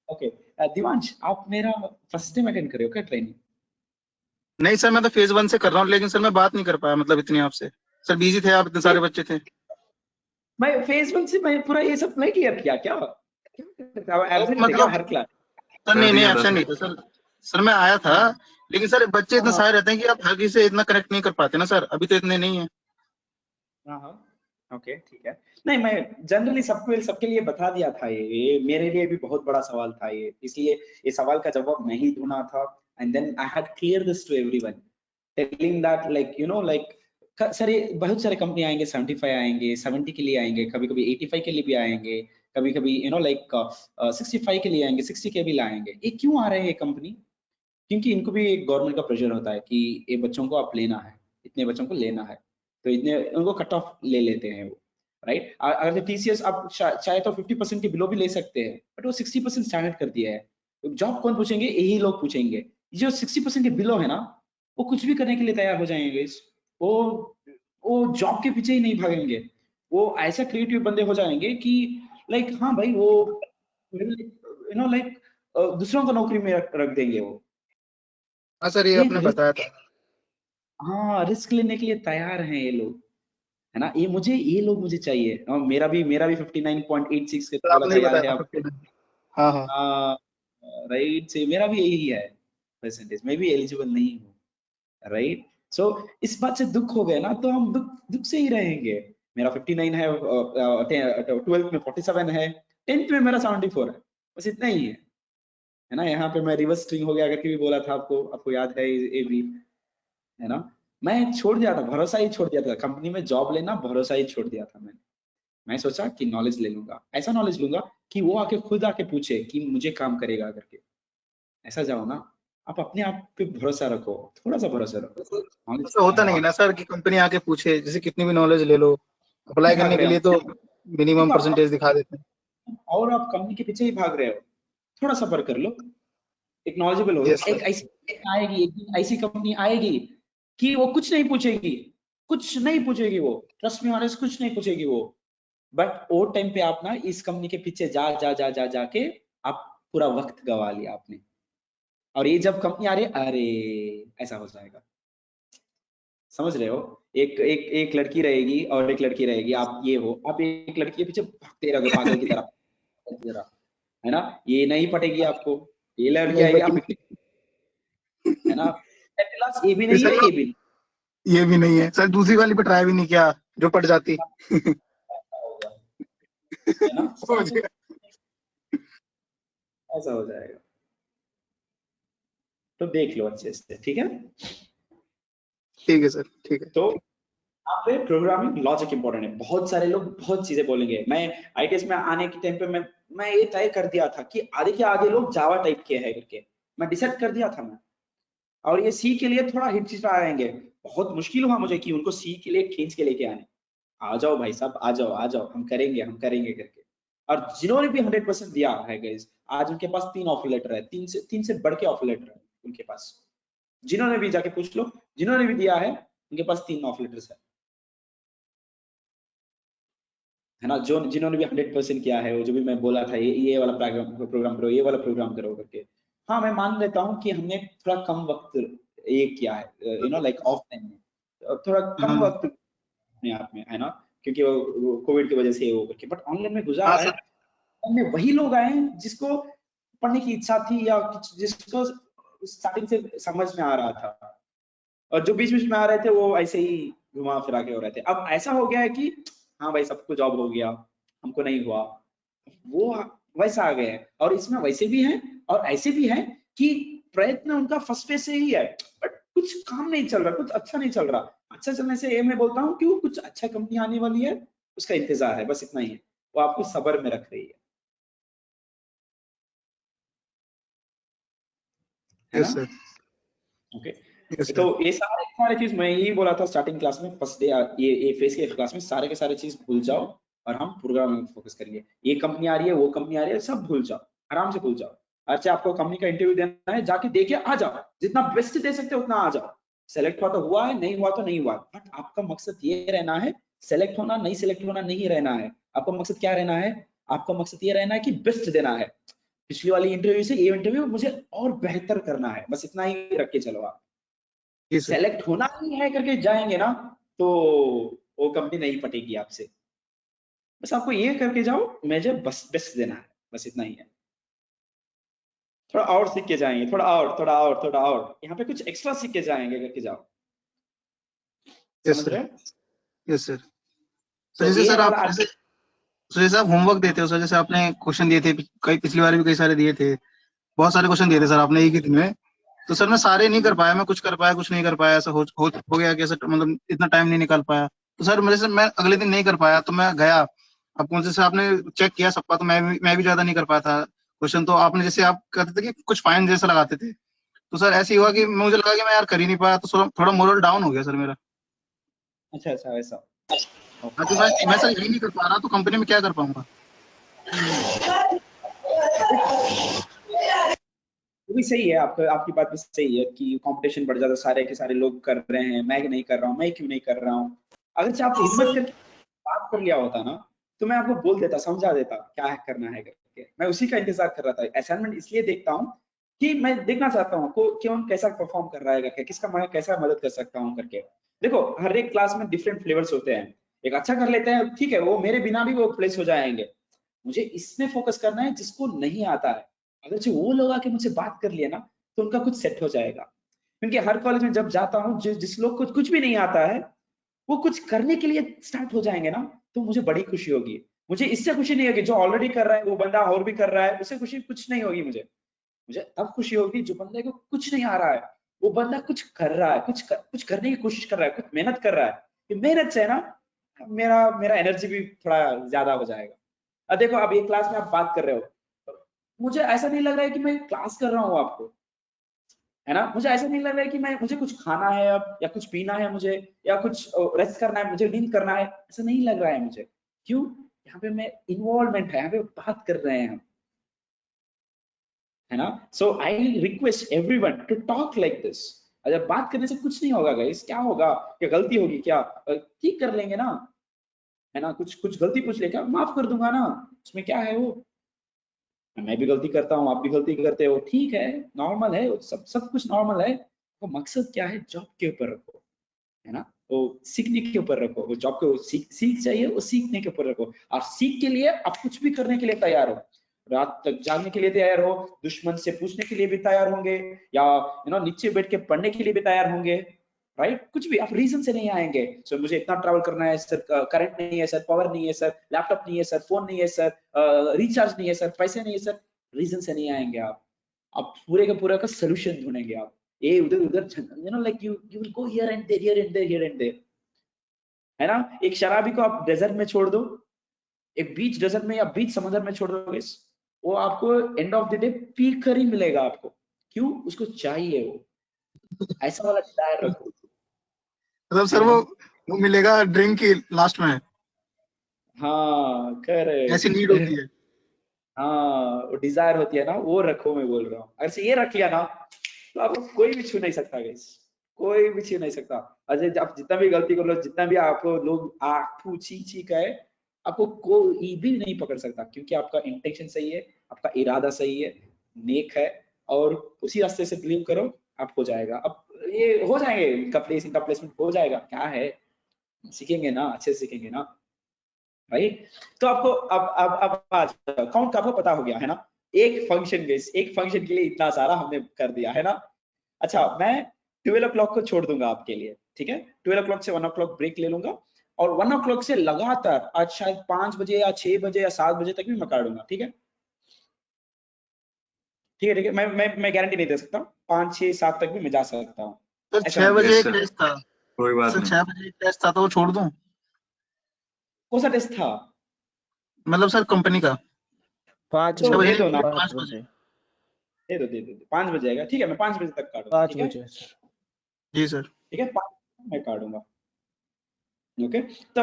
ओके दिवांश, आप मेरा फर्स्ट टाइम अटेंड कर रहे हो क्या ट्रेनिंग? नहीं सर, मैं तो फेज 1 से कर रहा हूँ, लेकिन सर मैं बात नहीं कर पाया, मतलब इतनी आपसे। सर बिजी थे आप, इतने सारे बच्चे थे। मैं फेज 1 से मैं पूरा ये सब नहीं क्लियर किया क्या? मतलब हर क्लास सर नहीं ऐसा नहीं था सर। सर मैं आया था, लेकिन सर बच्चे इतने सारे रहते हैं कि आप हर किसी से इतना कनेक्ट नहीं कर पाते ना सर, अभी तो इतने नहीं है। ओके ठीक है। नहीं, मैं जनरली सबके लिए बता दिया था, ये मेरे लिए भी बहुत बड़ा सवाल था ये, इसलिए ये सवाल का जवाब मैं ही ढूंढा था। And then I had clear this to everyone, telling that like you know like sir ये बहुत सारे कंपनी आएंगे, 75 आएंगे, 70 के लिए आएंगे, कभी कभी 85 के लिए भी आएंगे, कभी कभी यू नो लाइक 65 के लिए आएंगे, 60 के भी लाएंगे। ये क्यों आ रहे हैं ये कंपनी? क्योंकि इनको भी एक गवर्नमेंट का प्रेशर होता है कि ये बच्चों को आप लेना है, इतने बच्चों को लेना है। तो इतने उनको कट ऑफ ले लेते हैं वो, राइट। अगर टीसीएस आप चाहे तो 50% के बिलो भी ले सकते हैं, बट वो 60% स्टैंडर्ड कर दिया है। जॉब कौन पूछेंगे? यही लोग पूछेंगे। जो 60% के बिलो है ना, वो कुछ भी करने के लिए तैयार हो जाएंगे। वो जॉब के पीछे ही नहीं भागेंगे। वो ऐसा क्रिएटिव बंदे हो जाएंगे कि लाइक हाँ भाई वो लाइक दूसरों को नौकरी में रख देंगे वो। हाँ सर, ये आपने बताया था। हाँ, रिस्क लेने के लिए तैयार हैं ये लोग, है ना। ये लोग मुझे चाहिए। और मेरा भी 59.86 के बोला था, याद है आपको? हाँ हाँ राइट से मेरा भी यही है परसेंटेज, मैं भी एलिजिबल नहीं हूँ, राइट। सो इस बात से दुख हो गया ना, तो हम दुख से ही रहेंगे। मेरा 59 है, 12th में 47 है, 10th में मेरा 74 है, बस इतना ही है ना। यहाँ पे मैं रिवर्स स्ट्रिंग हो गया करके भी बोला था आपको याद है ये भी, है ना। मैं छोड़ दिया था, भरोसा ही छोड़ दिया था, कंपनी में जॉब लेना भरोसा ही छोड़ दिया था मैंने। मैं सोचा कि नॉलेज ले लूंगा, ऐसा नॉलेज लूंगा कि वो खुद आके पूछे कि मुझे काम करेगा करके। ऐसा जाओ ना, आप अपने आप पे भरोसा रखो, थोड़ा सा भरोसा रखो। ऐसा होता नहीं ना सर कि कंपनी आके पूछे, जैसे कितनी भी नॉलेज ले लो, अप्लाई करने के लिए तो मिनिमम परसेंटेज दिखा देते हैं। और आप कंपनी के पीछे ही भाग रहे हो, थोड़ा सब्र कर लो, एक नॉलेजेबल हो। एक ऐसी आएगी, एक दिन ऐसी कंपनी आएगी कि वो कुछ नहीं पूछेगी, वो ट्रस्ट में, ऑनेस्ट कुछ नहीं पूछेगी वो। बट वो टाइम पे आप ना इस कंपनी के पीछे जाके आप पूरा वक्त गवा लिया आपने। और ये जब कंपनी आ रही है, अरे ऐसा हो जाएगा, समझ रहे हो। एक लड़की रहेगी और एक लड़की रहेगी, आप ये हो, आप एक लड़की के पीछे भागते रहोगे पागल की तरह, है ना। ये नहीं पटेगी आपको, ये लड़की आएगी, आप है ना। ये भी नहीं है, ये भी नहीं है सर। दूसरी वाली पे ट्राई भी नहीं किया जो पट जाती, है ना। ऐसा हो जाएगा, तो देख लो अच्छे से, ठीक है। ठीक है सर, ठीक है। तो यहाँ पे प्रोग्रामिंग लॉजिक इंपॉर्टेंट है। बहुत सारे लोग बहुत चीजें बोलेंगे। मैं आईटीएस में आने के टाइम पे मैं ये तय कर दिया था कि आधे के आधे लोग जावा टाइप के है करके, मैं डिसाइड कर दिया था मैं। और ये सी के लिए थोड़ा हिचकिचाएंगे, बहुत मुश्किल हुआ मुझे कि उनको सी के लिए खींच के लेके आने। आ जाओ भाई साहब, आ जाओ, हम करेंगे करके। और जिन्होंने भी 100% दिया है गाइस, आज उनके पास 3 ऑफर लेटर है, तीन से बढ़ के ऑफर लेटर है उनके पास। जिन्होंने भी जाके पूछ लो, जिन्होंने भी दिया है उनके पास 3 ऑफर लेटर्स है ना। जो जिन्होंने भी 100% किया है, वो जो भी मैं बोला था ये वाला प्रोग्राम करो, ये वाला प्रोग्राम करो करके। हाँ, मैं मान लेता हूँ कि हमने थोड़ा कम वक्त ये किया है, लाइक ऑफ टाइम में थोड़ा कम वक्त अपने आप में, है ना, क्योंकि वो कोविड की वजह से वो करके। बट ऑनलाइन में गुजारा है, ऑनलाइन वही लोग आए जिसको पढ़ने की इच्छा थी, या जिसको स्टार्टिंग से समझ में आ रहा था, और जो बीच बीच में आ रहे थे वो ऐसे ही घुमा फिरा के हो रहे थे। अब ऐसा हो गया है कि हाँ भाई सबको जॉब हो गया, हमको नहीं हुआ, वो वैसा आ गया है। और इसमें वैसे भी हैं और ऐसे भी हैं कि प्रयत्न उनका फर्स्ट फेज से ही है, बट कुछ काम नहीं चल रहा, कुछ अच्छा नहीं चल रहा। अच्छा चलने से ये मैं बोलता हूँ कि वो कुछ अच्छा कंपनी आने वाली है, उसका इंतजार है, बस इतना ही है। वो आपको सब्र में रख रही है ना। ओके, तो ये सारे चीज मैं यही बोला था स्टार्टिंग क्लास में, फर्स्ट डे ये फेस के क्लास में सारे के सारे चीज भूल जाओ और हम प्रोग्रामिंग फोकस करेंगे। ये कंपनी आ रही है, वो कंपनी आ रही है, सब भूल जाओ, आराम से भूल जाओ। अच्छा, आपको कंपनी का इंटरव्यू देना है, जाके देके आ जाओ, जितना बेस्ट दे सकते हो उतना आ जाओ। सेलेक्ट हुआ तो हुआ है, नहीं हुआ तो नहीं हुआ, बट आपका मकसद ये रहना है, सेलेक्ट होना नहीं, सेलेक्ट होना नहीं रहना है। आपका मकसद क्या रहना है? आपका मकसद ये रहना है कि बेस्ट देना है। पिछली वाली इंटरव्यू से ये इंटरव्यू मुझे और बेहतर करना है, बस इतना ही रख के चलो। आप सेलेक्ट होना ही है करके जाएंगे ना, तो वो कंपनी नहीं पटेगी आपसे। बस आपको ये करके जाओ, मुझे बस बेस्ट देना है, बस इतना ही है। थोड़ा और सीख के जाएंगे, थोड़ा और यहाँ पे कुछ एक्स्ट्रा सीख के जाएंगे करके जाओ। समझ रहे? Yes sir. जैसे आप होमवर्क देते हो सर, जैसे आपने क्वेश्चन दिए थे कई, पिछली बार भी कई सारे दिए थे, बहुत सारे क्वेश्चन दिए थे सर आपने एक ही दिन में। तो सर मैं सारे नहीं कर पाया, मैं कुछ कर पाया कुछ नहीं कर पाया, ऐसा हो गया कि सर मतलब इतना टाइम नहीं निकाल पाया। तो सर मेरे से मैं अगले दिन नहीं कर पाया, तो मैं गया आपको, जैसे आपने चेक किया सबका, तो मैं भी ज्यादा नहीं कर पाया था क्वेश्चन। तो आपने जैसे आप कहते थे कि कुछ फाइन जैसा लगाते थे, तो सर ऐसे ही हुआ कि मुझे लगा कि मैं यार कर ही नहीं पाया, तो थोड़ा मोरल डाउन हो गया सर मेरा। अच्छा अच्छा वैसा। अगर मैं सर यही नहीं कर पा रहा तो कंपनी में क्या कर पाऊंगा? वो भी सही है, आपकी बात भी सही है कि कंपटीशन बढ़ जाता है, सारे के सारे लोग कर रहे हैं, मैं नहीं कर रहा हूँ, मैं क्यों नहीं कर रहा हूँ। अगर आप हिम्मत करके बात कर लिया होता ना तो मैं आपको बोल देता, समझा देता क्या करना है करके। मैं उसी का इंतजार कर रहा था। असाइनमेंट इसलिए देखता हूँ कि मैं देखना चाहता हूँ कौन कैसा परफॉर्म कर रहा है करके, किसका मैं कैसा मदद कर सकता हूँ करके। देखो हर एक क्लास में डिफरेंट फ्लेवर्स होते हैं, एक अच्छा कर लेते हैं ठीक है, वो मेरे बिना भी वो प्लेस हो जाएंगे। मुझे इसमें फोकस करना है जिसको नहीं आता है। अगर जो वो लोग आके मुझसे बात कर लिए ना तो उनका कुछ सेट हो जाएगा। क्योंकि हर कॉलेज में जब जाता हूँ जिस लोग को कुछ भी नहीं आता है वो कुछ करने के लिए स्टार्ट हो जाएंगे ना तो मुझे बड़ी खुशी होगी। मुझे इससे खुशी नहीं होगी जो ऑलरेडी कर रहा है वो बंदा और भी कर रहा है, उससे खुशी कुछ नहीं होगी। मुझे मुझे तब खुशी होगी जो बंदे को कुछ नहीं आ रहा है, वो बंदा कुछ कर रहा है, कुछ करने की कोशिश कर रहा है, कुछ मेहनत कर रहा है। ये मेहनत से है ना मेरा मेरा एनर्जी भी थोड़ा ज्यादा हो जाएगा। अब देखो अब ये क्लास में आप बात कर रहे हो, मुझे ऐसा नहीं लग रहा है कि मैं क्लास कर रहा हूँ आपको, है ना। मुझे ऐसा नहीं लग रहा है कि मुझे कुछ खाना है अब या कुछ पीना है मुझे या कुछ रेस्ट करना है, मुझे नींद करना है, ऐसा नहीं लग रहा है मुझे। क्यों? यहाँ पे मैं इन्वॉल्वमेंट है, यहाँ पे बात कर रहे हैं हम, है ना। So I request everyone to talk like this. अगर बात करने से कुछ नहीं होगा गाइस, क्या होगा, क्या गलती होगी क्या, ठीक कर लेंगे ना, है ना। कुछ कुछ गलती पूछ ले क्या, माफ कर दूंगा ना, उसमें क्या है वो। मैं भी गलती करता हूँ, आप भी गलती करते हो, ठीक है, नॉर्मल है, सब कुछ नॉर्मल है। तो मकसद क्या है, जॉब के ऊपर रखो, है ना। वो सीखने के ऊपर रखो, वो जॉब को सीख चाहिए, वो सीखने के ऊपर रखो। और सीख के लिए आप कुछ भी करने के लिए तैयार हो, रात तक जागने के लिए तैयार हो, दुश्मन से पूछने के लिए भी तैयार होंगे, या नीचे बैठ के पढ़ने के लिए भी तैयार होंगे, राइट। कुछ भी आप रीजन से नहीं आएंगे। सर मुझे इतना ट्रैवल करना है सर, करंट नहीं है सर, पावर नहीं है सर, लैपटॉप नहीं है सर, फोन नहीं है सर, रिचार्ज नहीं है सर, पैसे नहीं है सर, रीजन से नहीं आएंगे आप पूरे का पूरा का सोल्यूशन ढूंढेंगे आप। ये उधर उधर like you will go here and there, here and there, here and there, है ना। एक शराबी को आप डेजर्ट में छोड़ दो, एक बीच डेजर्ट में या बीच समंदर में छोड़ दो, वो आपको end of the day P कर ही मिलेगा आपको। क्यों? उसको चाहिए वो, ऐसा वाला डिजायर रखो, मतलब सर है ना। वो मिलेगा ड्रिंक की लास्ट में, हाँ ऐसी करेक्ट। नीड होती है। हाँ वो डिजायर होती है ना, वो रखो, मैं बोल रहा हूँ। अगर से ये रख लिया ना तो आपको कोई भी छू नहीं सकता गाइस, कोई भी छू नहीं सकता। अजय आप जितना भी गलती कर लो, जितना भी आपको लोग आंखू छी छी कहे, आपको कोई भी नहीं पकड़ सकता, क्योंकि आपका इंटेंशन सही है, आपका इरादा सही है, नेक है, और उसी रास्ते से बिलीव करो, आप हो जाएगा। अब ये हो जाएंगे, इनका प्लेसमेंट हो जाएगा, क्या है, सीखेंगे ना, अच्छे से सीखेंगे ना, राइट। तो आपको अब आज काउंट का आपको पता हो गया है ना। एक फंक्शन बेस, एक फंक्शन के लिए इतना सारा हमने कर दिया है ना। अच्छा मैं 12 o'clock को छोड़ दूंगा आपके लिए, ठीक है। 12 o'clock से 1 o'clock ब्रेक ले लूंगा, और 1 o'clock से लगातार आज शायद 5 बजे या 6 बजे या 7 बजे तक भी मैं काटूंगा, ठीक है। ठीक है ठीक है, मैं गारंटी नहीं दे सकता, 5 6 7 तक भी मैं जा सकता हूँ, सर ऐसा 6 मत बजे बोलो। एक टेस्ट था, कोई बात सर नहीं। 6 बजे एक टेस्ट था तो वो छोड़ दूं? कौन सा टेस्ट था? मतलब सर कंपनी का 5 तो 6 बजे दे बजे दो नहीं, ना, 5 5 बजे। बजे दे दो 5 बजे आएगा, ठीक है, मैं 5 बजे तक काटूंगा, 5 ठीक है बजे सर। जी सर। ठीक है, 5 मैं काटूंगा। ओके, तो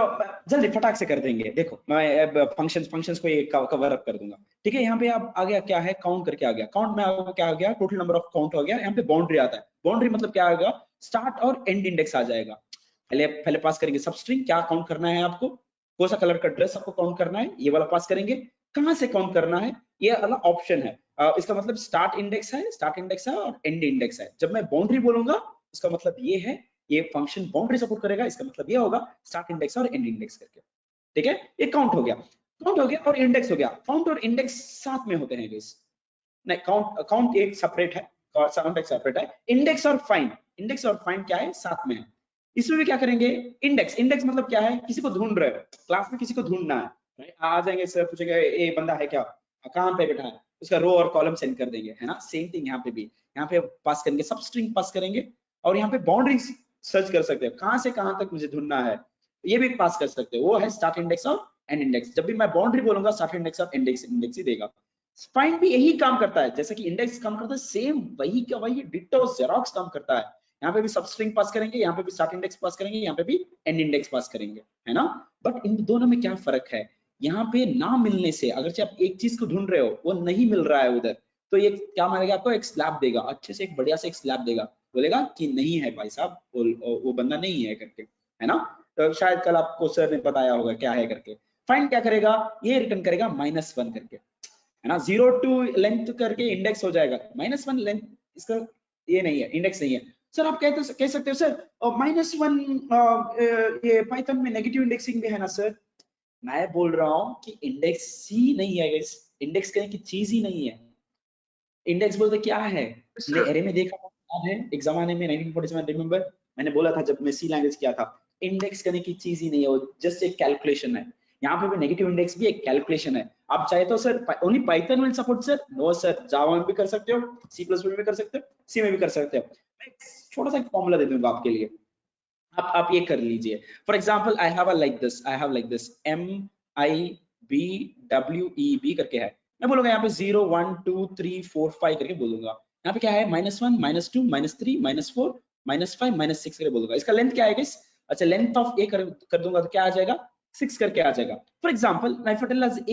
जल्दी फटाक से कर देंगे। देखो मैं फंक्शंस को ये कवर अप कर दूंगा, ठीक है। यहाँ पे आप आ गया, क्या है, काउंट करके आ गया, काउंट में आपको क्या आ गया, टोटल नंबर ऑफ काउंट हो गया। यहाँ पे बाउंड्री आता है, बाउंड्री मतलब क्या आएगा, स्टार्ट और एंड इंडेक्स आ जाएगा। पहले पास करेंगे सब स्ट्रिंग, क्या काउंट करना है आपको, कौन सा कलर का ड्रेस आपको काउंट करना है, ये वाला पास करेंगे। कहाँ से काउंट करना है, ये वाला ऑप्शन है। इसका मतलब स्टार्ट इंडेक्स है और एंड इंडेक्स है। जब मैं बाउंड्री बोलूंगा इसका मतलब ये है, ये फंक्शन बाउंड्री सपोर्ट करेगा, इसका मतलब ये होगा स्टार्ट इंडेक्स और एंड इंडेक्स करके, ठीक है। ये काउंट हो गया और इंडेक्स हो गया। काउंट और इंडेक्स साथ में होते हैं गाइस, नहीं काउंट एक सेपरेट है, काउंट एक सेपरेट है। इंडेक्स और फाइंड क्या है, साथ में है। इसमें भी क्या करेंगे, इंडेक्स मतलब क्या है, किसी को ढूंढ रहे हो, क्लास में किसी को ढूंढना है, right? आ जाएंगे सर, पूछेंगे ये बंदा है क्या, कहाँ पे बैठा है, उसका रो और कॉलम सेंड कर देंगे, है ना। सेम थिंग यहाँ पे भी, यहाँ पे पास करेंगे, सब स्ट्रिंग पास करेंगे, और यहाँ पे बाउंड्री सर्च कर सकते हो, कहाँ से कहाँ तक मुझे ढूंढना है, ये भी पास कर सकते हो। वो है स्टार्ट इंडेक्स और एंड इंडेक्स। जब भी मैं बाउंड्री बोलूंगा स्टार्ट इंडेक्स और इंडेक्स ही देगा। फाइंड भी यही काम करता है, जैसे कि इंडेक्स काम करता है, सेम वही का वही डिट्टो जेरॉक्स काम करता है। यहाँ पे भी सब स्ट्रिंग पास करेंगे, यहाँ पे भी स्टार्ट इंडेक्स पास करेंगे, यहाँ पे भी एंड इंडेक्स पास करेंगे, है ना। बट इन दोनों में क्या फर्क है, यहाँ पे ना मिलने से, अगर आप एक चीज को ढूंढ रहे हो वो नहीं मिल रहा है उधर, तो ये क्या मानेगा आपको, एक स्लैब देगा, अच्छे से एक बढ़िया से एक स्लैब देगा, बोलेगा कि नहीं है भाई साहब, वो बंदा नहीं है करके, है ना। तो शायद कल आपको सर ने बताया होगा क्या है करके। फाइंड क्या करेगा, ये रिटर्न करेगा -1 करके, है ना। 0 टू लेंथ करके इंडेक्स हो जाएगा, -1 लेंथ इसका ये नहीं है, इंडेक्स नहीं है। सर आप कह सकते हो सर -1 ये पाइथन में नेगेटिव इंडेक्सिंग भी है ना सर। मैं बोल रहा हूँ कि इंडेक्स ही नहीं है, इंडेक्स कहने की चीज ही नहीं है। इंडेक्स बोलते क्या है, हमने एरे में देखा था, याद है एक जमाने में 1947, रिमेंबर मैंने बोला था जब मैं सी लैंग्वेज किया था, इंडेक्स करने की चीज ही नहीं है, वो जस्ट एक कैलकुलेशन है। यहाँ पे भी नेगेटिव इंडेक्स भी एक कैलकुलेशन है। आप चाहे तो sir only Python will support sir, no sir, Java में भी कर सकते हो, C++ में भी कर सकते हो, सी में भी कर सकते हो। मैं छोटा सा फॉर्मूला दे दूंगा आपके लिए, आप ये कर लीजिए। For example I have like this MIBWEB करके है, मैं बोलूंगा यहाँ पे 0 1 2 3 4 5 करके बोलूंगा। यहाँ पे क्या है, -1 -2 -3 -4 -5 -6 करके बोलूंगा। इसका लेंथ क्या है, अच्छा लेंथ ऑफ ए कर दूंगा तो क्या आ जाएगा, 6 करके आ जाएगा। फॉर एग्जाम्पल A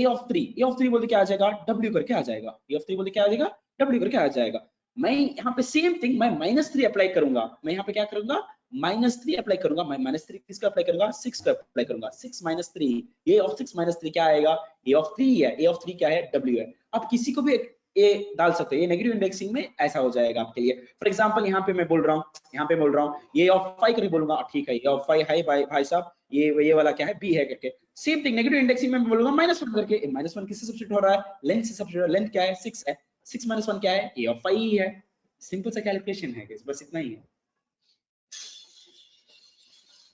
of 3 बोलते क्या आ जाएगा, W करके आ जाएगा, A of 3 बोलते क्या आ जाएगा, W करके आ जाएगा। मैं यहाँ पे सेम थिंग मैं -3 अप्लाई करूंगा, मैं यहाँ पे क्या करूंगा, -3 अप्लाई करूंगा, मैं -3 किसका अप्लाई करूंगा, 6 का अप्लाई करूंगा, 6 -3 A of 6 -3 क्या आएगा, A of 3 है, A of 3 क्या है, W है। आप किसी को भी ए डाल सकते हो, ये नेगेटिव इंडेक्सिंग में ऐसा हो जाएगा आपके लिए। फॉर एग्जांपल यहाँ पे मैं बोल रहा हूँ ये ऑफ 5 करके बोलूंगा, ठीक है ये ऑफ 5 है भाई साहब, ये वाला क्या है, बी है करके। सेम थिंग नेगेटिव इंडेक्सिंग में मैं बोलूंगा -1 करके, -1 किससे सब्स्टिट्यूट हो रहा है, लेंथ से सब्स्टिट्यूट हो रहा है, लेंथ क्या है, 6 है, 6 -1 क्या है, ए ऑफ 5 ही है। सिंपल सा कैलकुलेशन है, बस इतना ही है,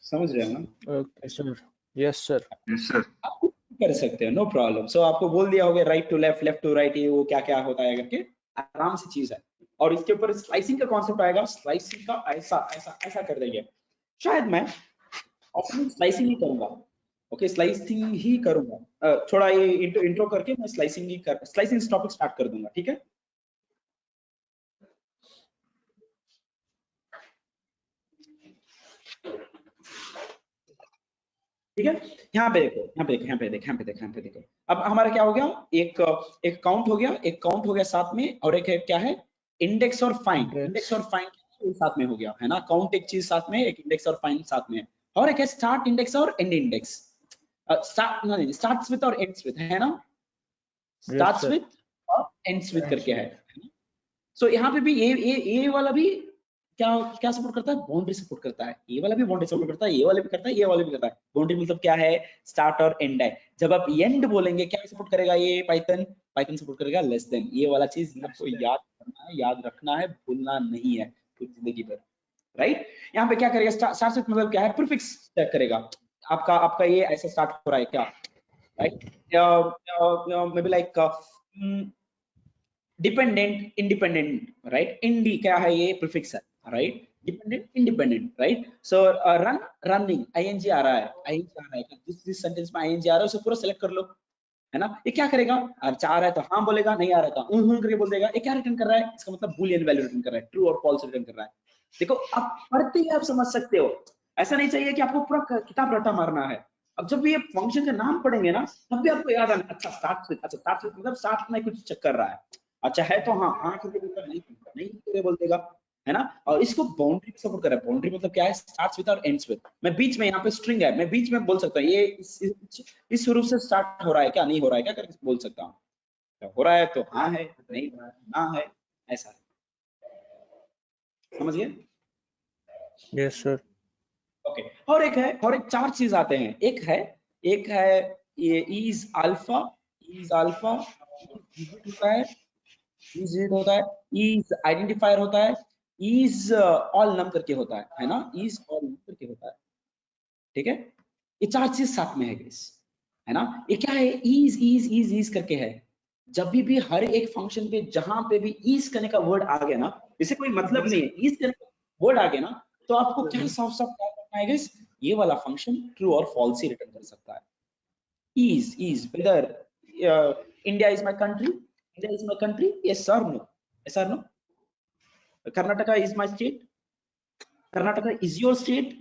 समझ रहे हो ना। Okay sir, yes sir. आप कर सकते हो, नो प्रॉब्लम। सो आपको बोल दिया होगा right to left, left to right, ये वो क्या क्या होता है करके, आराम से चीज है। और इसके ऊपर स्लाइसिंग का कॉन्सेप्ट आएगा, स्लाइसिंग का ऐसा कर देंगे। शायद मैं ऑप्शन स्लाइसिंग ही करूंगा, ओके स्लाइसिंग ही करूंगा, थोड़ा ये इंट्रो करके मैं स्लाइसिंग टॉपिक स्टार्ट कर दूंगा, ठीक है। ठीक है, यहाँ पे देखो। अब हमारा क्या हो गया, एक काउंट हो गया साथ में, और एक है क्या है, इंडेक्स और फाइंड। इंडेक्स और फाइंड साथ में हो गया, है ना। काउंट एक चीज साथ में, एक इंडेक्स और फाइंड साथ में, और एक है स्टार्ट इंडेक्स और एंड इंडेक्स। स्टार्ट्स विद और एंड्स विद, है ना, स्टार्ट्स विद और एंड्स विद करके है। सो यहाँ पे भी ये वाला भी क्या सपोर्ट करता है, बाउंड्री सपोर्ट करता है। ये वाला भी बाउंड्री सपोर्ट करता है, ये वाला भी करता है, ये वाला भी करता है। बाउंड्री मतलब क्या है, स्टार्ट और एंड है। जब आप एंड बोलेंगे क्या सपोर्ट करेगा, ये पाइथन सपोर्ट करेगा लेस देन। ये वाला चीज आपको याद करना है, याद रखना है, भूलना नहीं है पूरी जिंदगी भर, राइट। यहाँ पे क्या करेगा, स्टार्ट से मतलब क्या है, प्रीफिक्स चेक करेगा, आपका ये ऐसा स्टार्ट हो रहा है क्या, right. May B like dependent independent, right. इंडी क्या है, ये प्रीफिक्स है, right. Dependent independent, right. So running ING आ रहा है, जिस सेंटेंस में आईएनजी आ रहा है उसे पूरा सेलेक्ट कर लो, है ना। ये क्या करेगा, अच्छा आ रहा है तो हाँ बोलेगा, नहीं आ रहा है तो करके बोल देगा। ये क्या रिटर्न कर रहा है, इसका मतलब बूलियन वैल्यू रिटर्न कर रहा है, ट्रू और फॉल्स रिटर्न कर रहा है। देखो आप पढ़ते ही आप समझ सकते हो, ऐसा नहीं चाहिए कि आपको पूरा किताब रटा मारना है। अब जब भी ये फंक्शन का नाम पढ़ेंगे ना, तब भी आपको याद आना, अच्छा स्टार्ट मतलब स्टार्ट में कुछ चेक कर रहा है, अच्छा है तो हाँ करके बोलता, नहीं बोल देगा, है ना। और इसको बाउंड्री सपोर्ट कर रहा है। बाउंड्री मतलब क्या है, स्टार्ट्स विद और एंड्स विद। मैं बीच में, यहाँ पे स्ट्रिंग है, मैं बीच में बोल सकता हूँ ये इस स्वरूप से स्टार्ट हो रहा है क्या, नहीं हो रहा है क्या करके बोल सकता हूँ। हो रहा है तो हाँ है, नहीं हो रहा है ना है, ऐसा है, समझ गए। Yes sir. ओके, और एक है, और एक 4 चीज आते हैं। एक है ये इज अल्फा होता है, इज रीड होता है, इज आइडेंटिफायर होता है, इज ऑल नम करके होता है ना, इज ऑल नम करके होता है, ठीक है। ये 4 चीज साथ में है गाइस, है ना। ये क्या है, इज करके है। जब भी हर एक फंक्शन पे जहां पे भी इज करने का वर्ड आ गया ना, इसे कोई मतलब नहीं है, इज करने का वर्ड आ गया ना, तो आपको क्या साफ क्या करना है गाइस, ये वाला फंक्शन ट्रू और फॉल्स ही रिटर्न कर सकता है। is whether India is my country, yes or no, Karnataka is my state, Karnataka is your state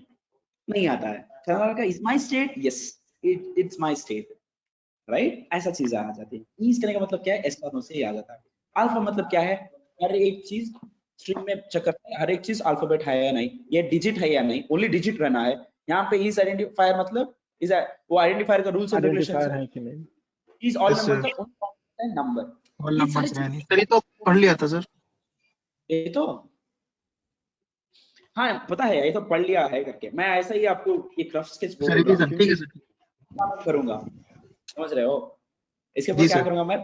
नहीं आता है, Karnataka is my state, yes it's my state, right, ऐसा चीज आ जाती है। इज करने का मतलब क्या है, एस और नो से ही आ जाता है। अल्फा मतलब क्या है, हर एक चीज स्ट्रिंग में चेक करते हैं, हर एक चीज अल्फाबेट है या नहीं, ये डिजिट है या नहीं, ओनली डिजिट रहना है। यहाँ पे इज आइडेंटिफायर मतलब इज वो आइडेंटिफायर का रूल्स एंड आइडेंटिफायर रेगुलेशंस है कि नहीं। Is all Yes, number sir. का ओनली नंबर, ऑल ये सारी नंबर्स है नहीं चीजें सर, ये तो पढ़ लिया था सर। ये तो हाँ पता है, ये तो पढ़ लिया है करके। मैं ऐसा ही आपको एक रफ स्केच बोल सर रहा हूँ रिवीजन, ठीक क्योंकि है सर। क्या करूंगा, समझ रहे हो, इसके ऊपर जी क्या सर। करूंगा मैं,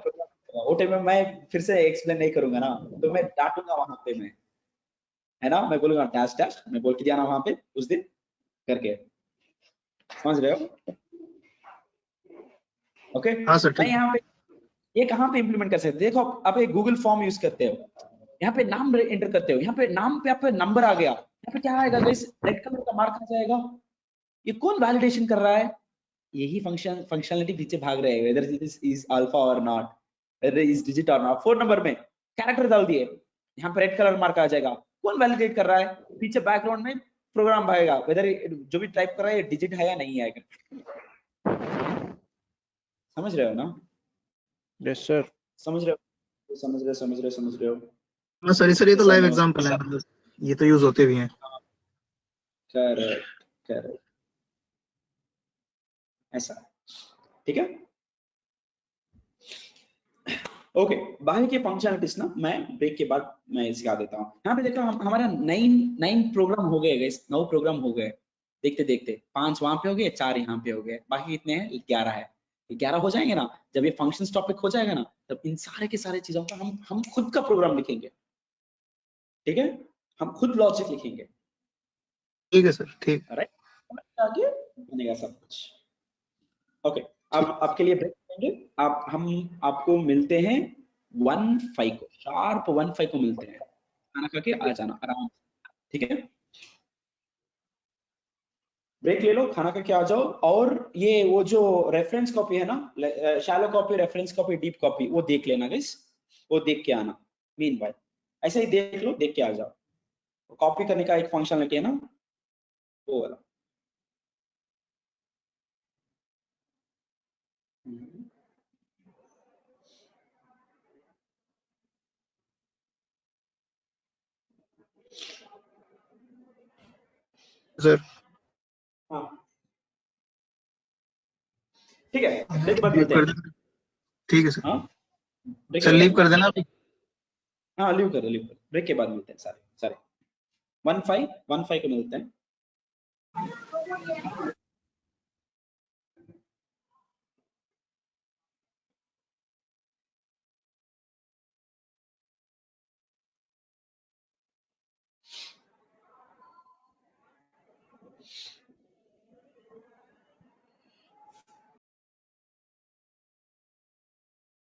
वो टाइम में मैं फिर से एक्सप्लेन नहीं करूंगा ना, तो मैं डांटूंगा वहां पे, मैं है ना, मैं बोलूंगा डैश डैश, मैं बोल के दिया ना वहां पे उस दिन करके, समझ रहे हो, ओके। हाँ सर, मैं ठीक है। यहाँ पे ये कहाँ पे इंप्लीमेंट कर सकते हो, देखो आप एक गूगल फॉर्म यूज करते हो, यहाँ पे नाम एंटर करते हो, यहाँ पे नाम पे आपका नंबर आ गया, यहाँ पे क्या आएगा गाइस, रेड कलर का मार्क आ जाएगा, ये कौन वैलिडेशन कर रहा है, यही फंक्शनलिटी पीछे भाग रहे हैं, वेदर दिस इज अल्फा और नॉट, वेदर इज डिजिट और नॉट। 4 नंबर में कैरेक्टर डाल दिए, यहाँ पे रेड कलर मार्क आ जाएगा, कौन वैलिडेट कर रहा है, पीछे बैकग्राउंड में प्रोग्राम भागेगा, वेदर जो भी टाइप कर रहा है डिजिट है या नहीं है, समझ रहे हो ना, यस सर। समझ रहे हो, समझ रहे हो। हाँ सर, ये तो लाइव समझ एग्जांपल है, मतलब ये तो यूज होते भी हैं। करेक्ट करेक्ट, ऐसा, ठीक है, ओके। बाकी के फंक्शनलिटीज ना मैं ब्रेक के बाद मैं सिखा देता हूँ। यहाँ पे देखो हमारा 9 प्रोग्राम हो गए गाइस, 9 प्रोग्राम हो गए, देखते देखते 5 वहां पे हो गए, 4 यहाँ पे हो गए, बाकी कितने हैं, 11 है। 11 हो जाएंगे ना, जब ये फंक्शंस टॉपिक हो जाएगा ना, तब इन सारे के सारे चीजों का हम खुद का प्रोग्राम लिखेंगे, ठीक है, हम खुद लॉजिक लिखेंगे, ठीक है सर, ठीक। राइट, आगे बनेगा सब कुछ, ओके। अब आपके लिए ब्रेक करेंगे, हम आपको मिलते हैं 1:05 को, शार्प 1:05 को मिलते हैं, खाना खा के आ जाना आराम से, ठीक है, ब्रेक ले लो, खाना खा के आ जाओ। और ये वो जो रेफरेंस कॉपी है ना, shallow copy, reference copy, deep copy, वो देख लेना गाइस, वो देख के आना, मीन भाई ऐसे ही देख लो, देख के आ जाओ। कॉपी करने का एक फंक्शनलिटी है ना, वो वाला। सर हाँ ठीक है, ब्रेक के बाद लीव मिलते कर हैं। देना, ठीक है सर। हाँ ब्रेक के सर बाद लीव मिलते कर हैं। देना अभी। हाँ लीव करो, ब्रेक के बाद मिलते हैं सारे सारे, 1:05 को मिलते हैं।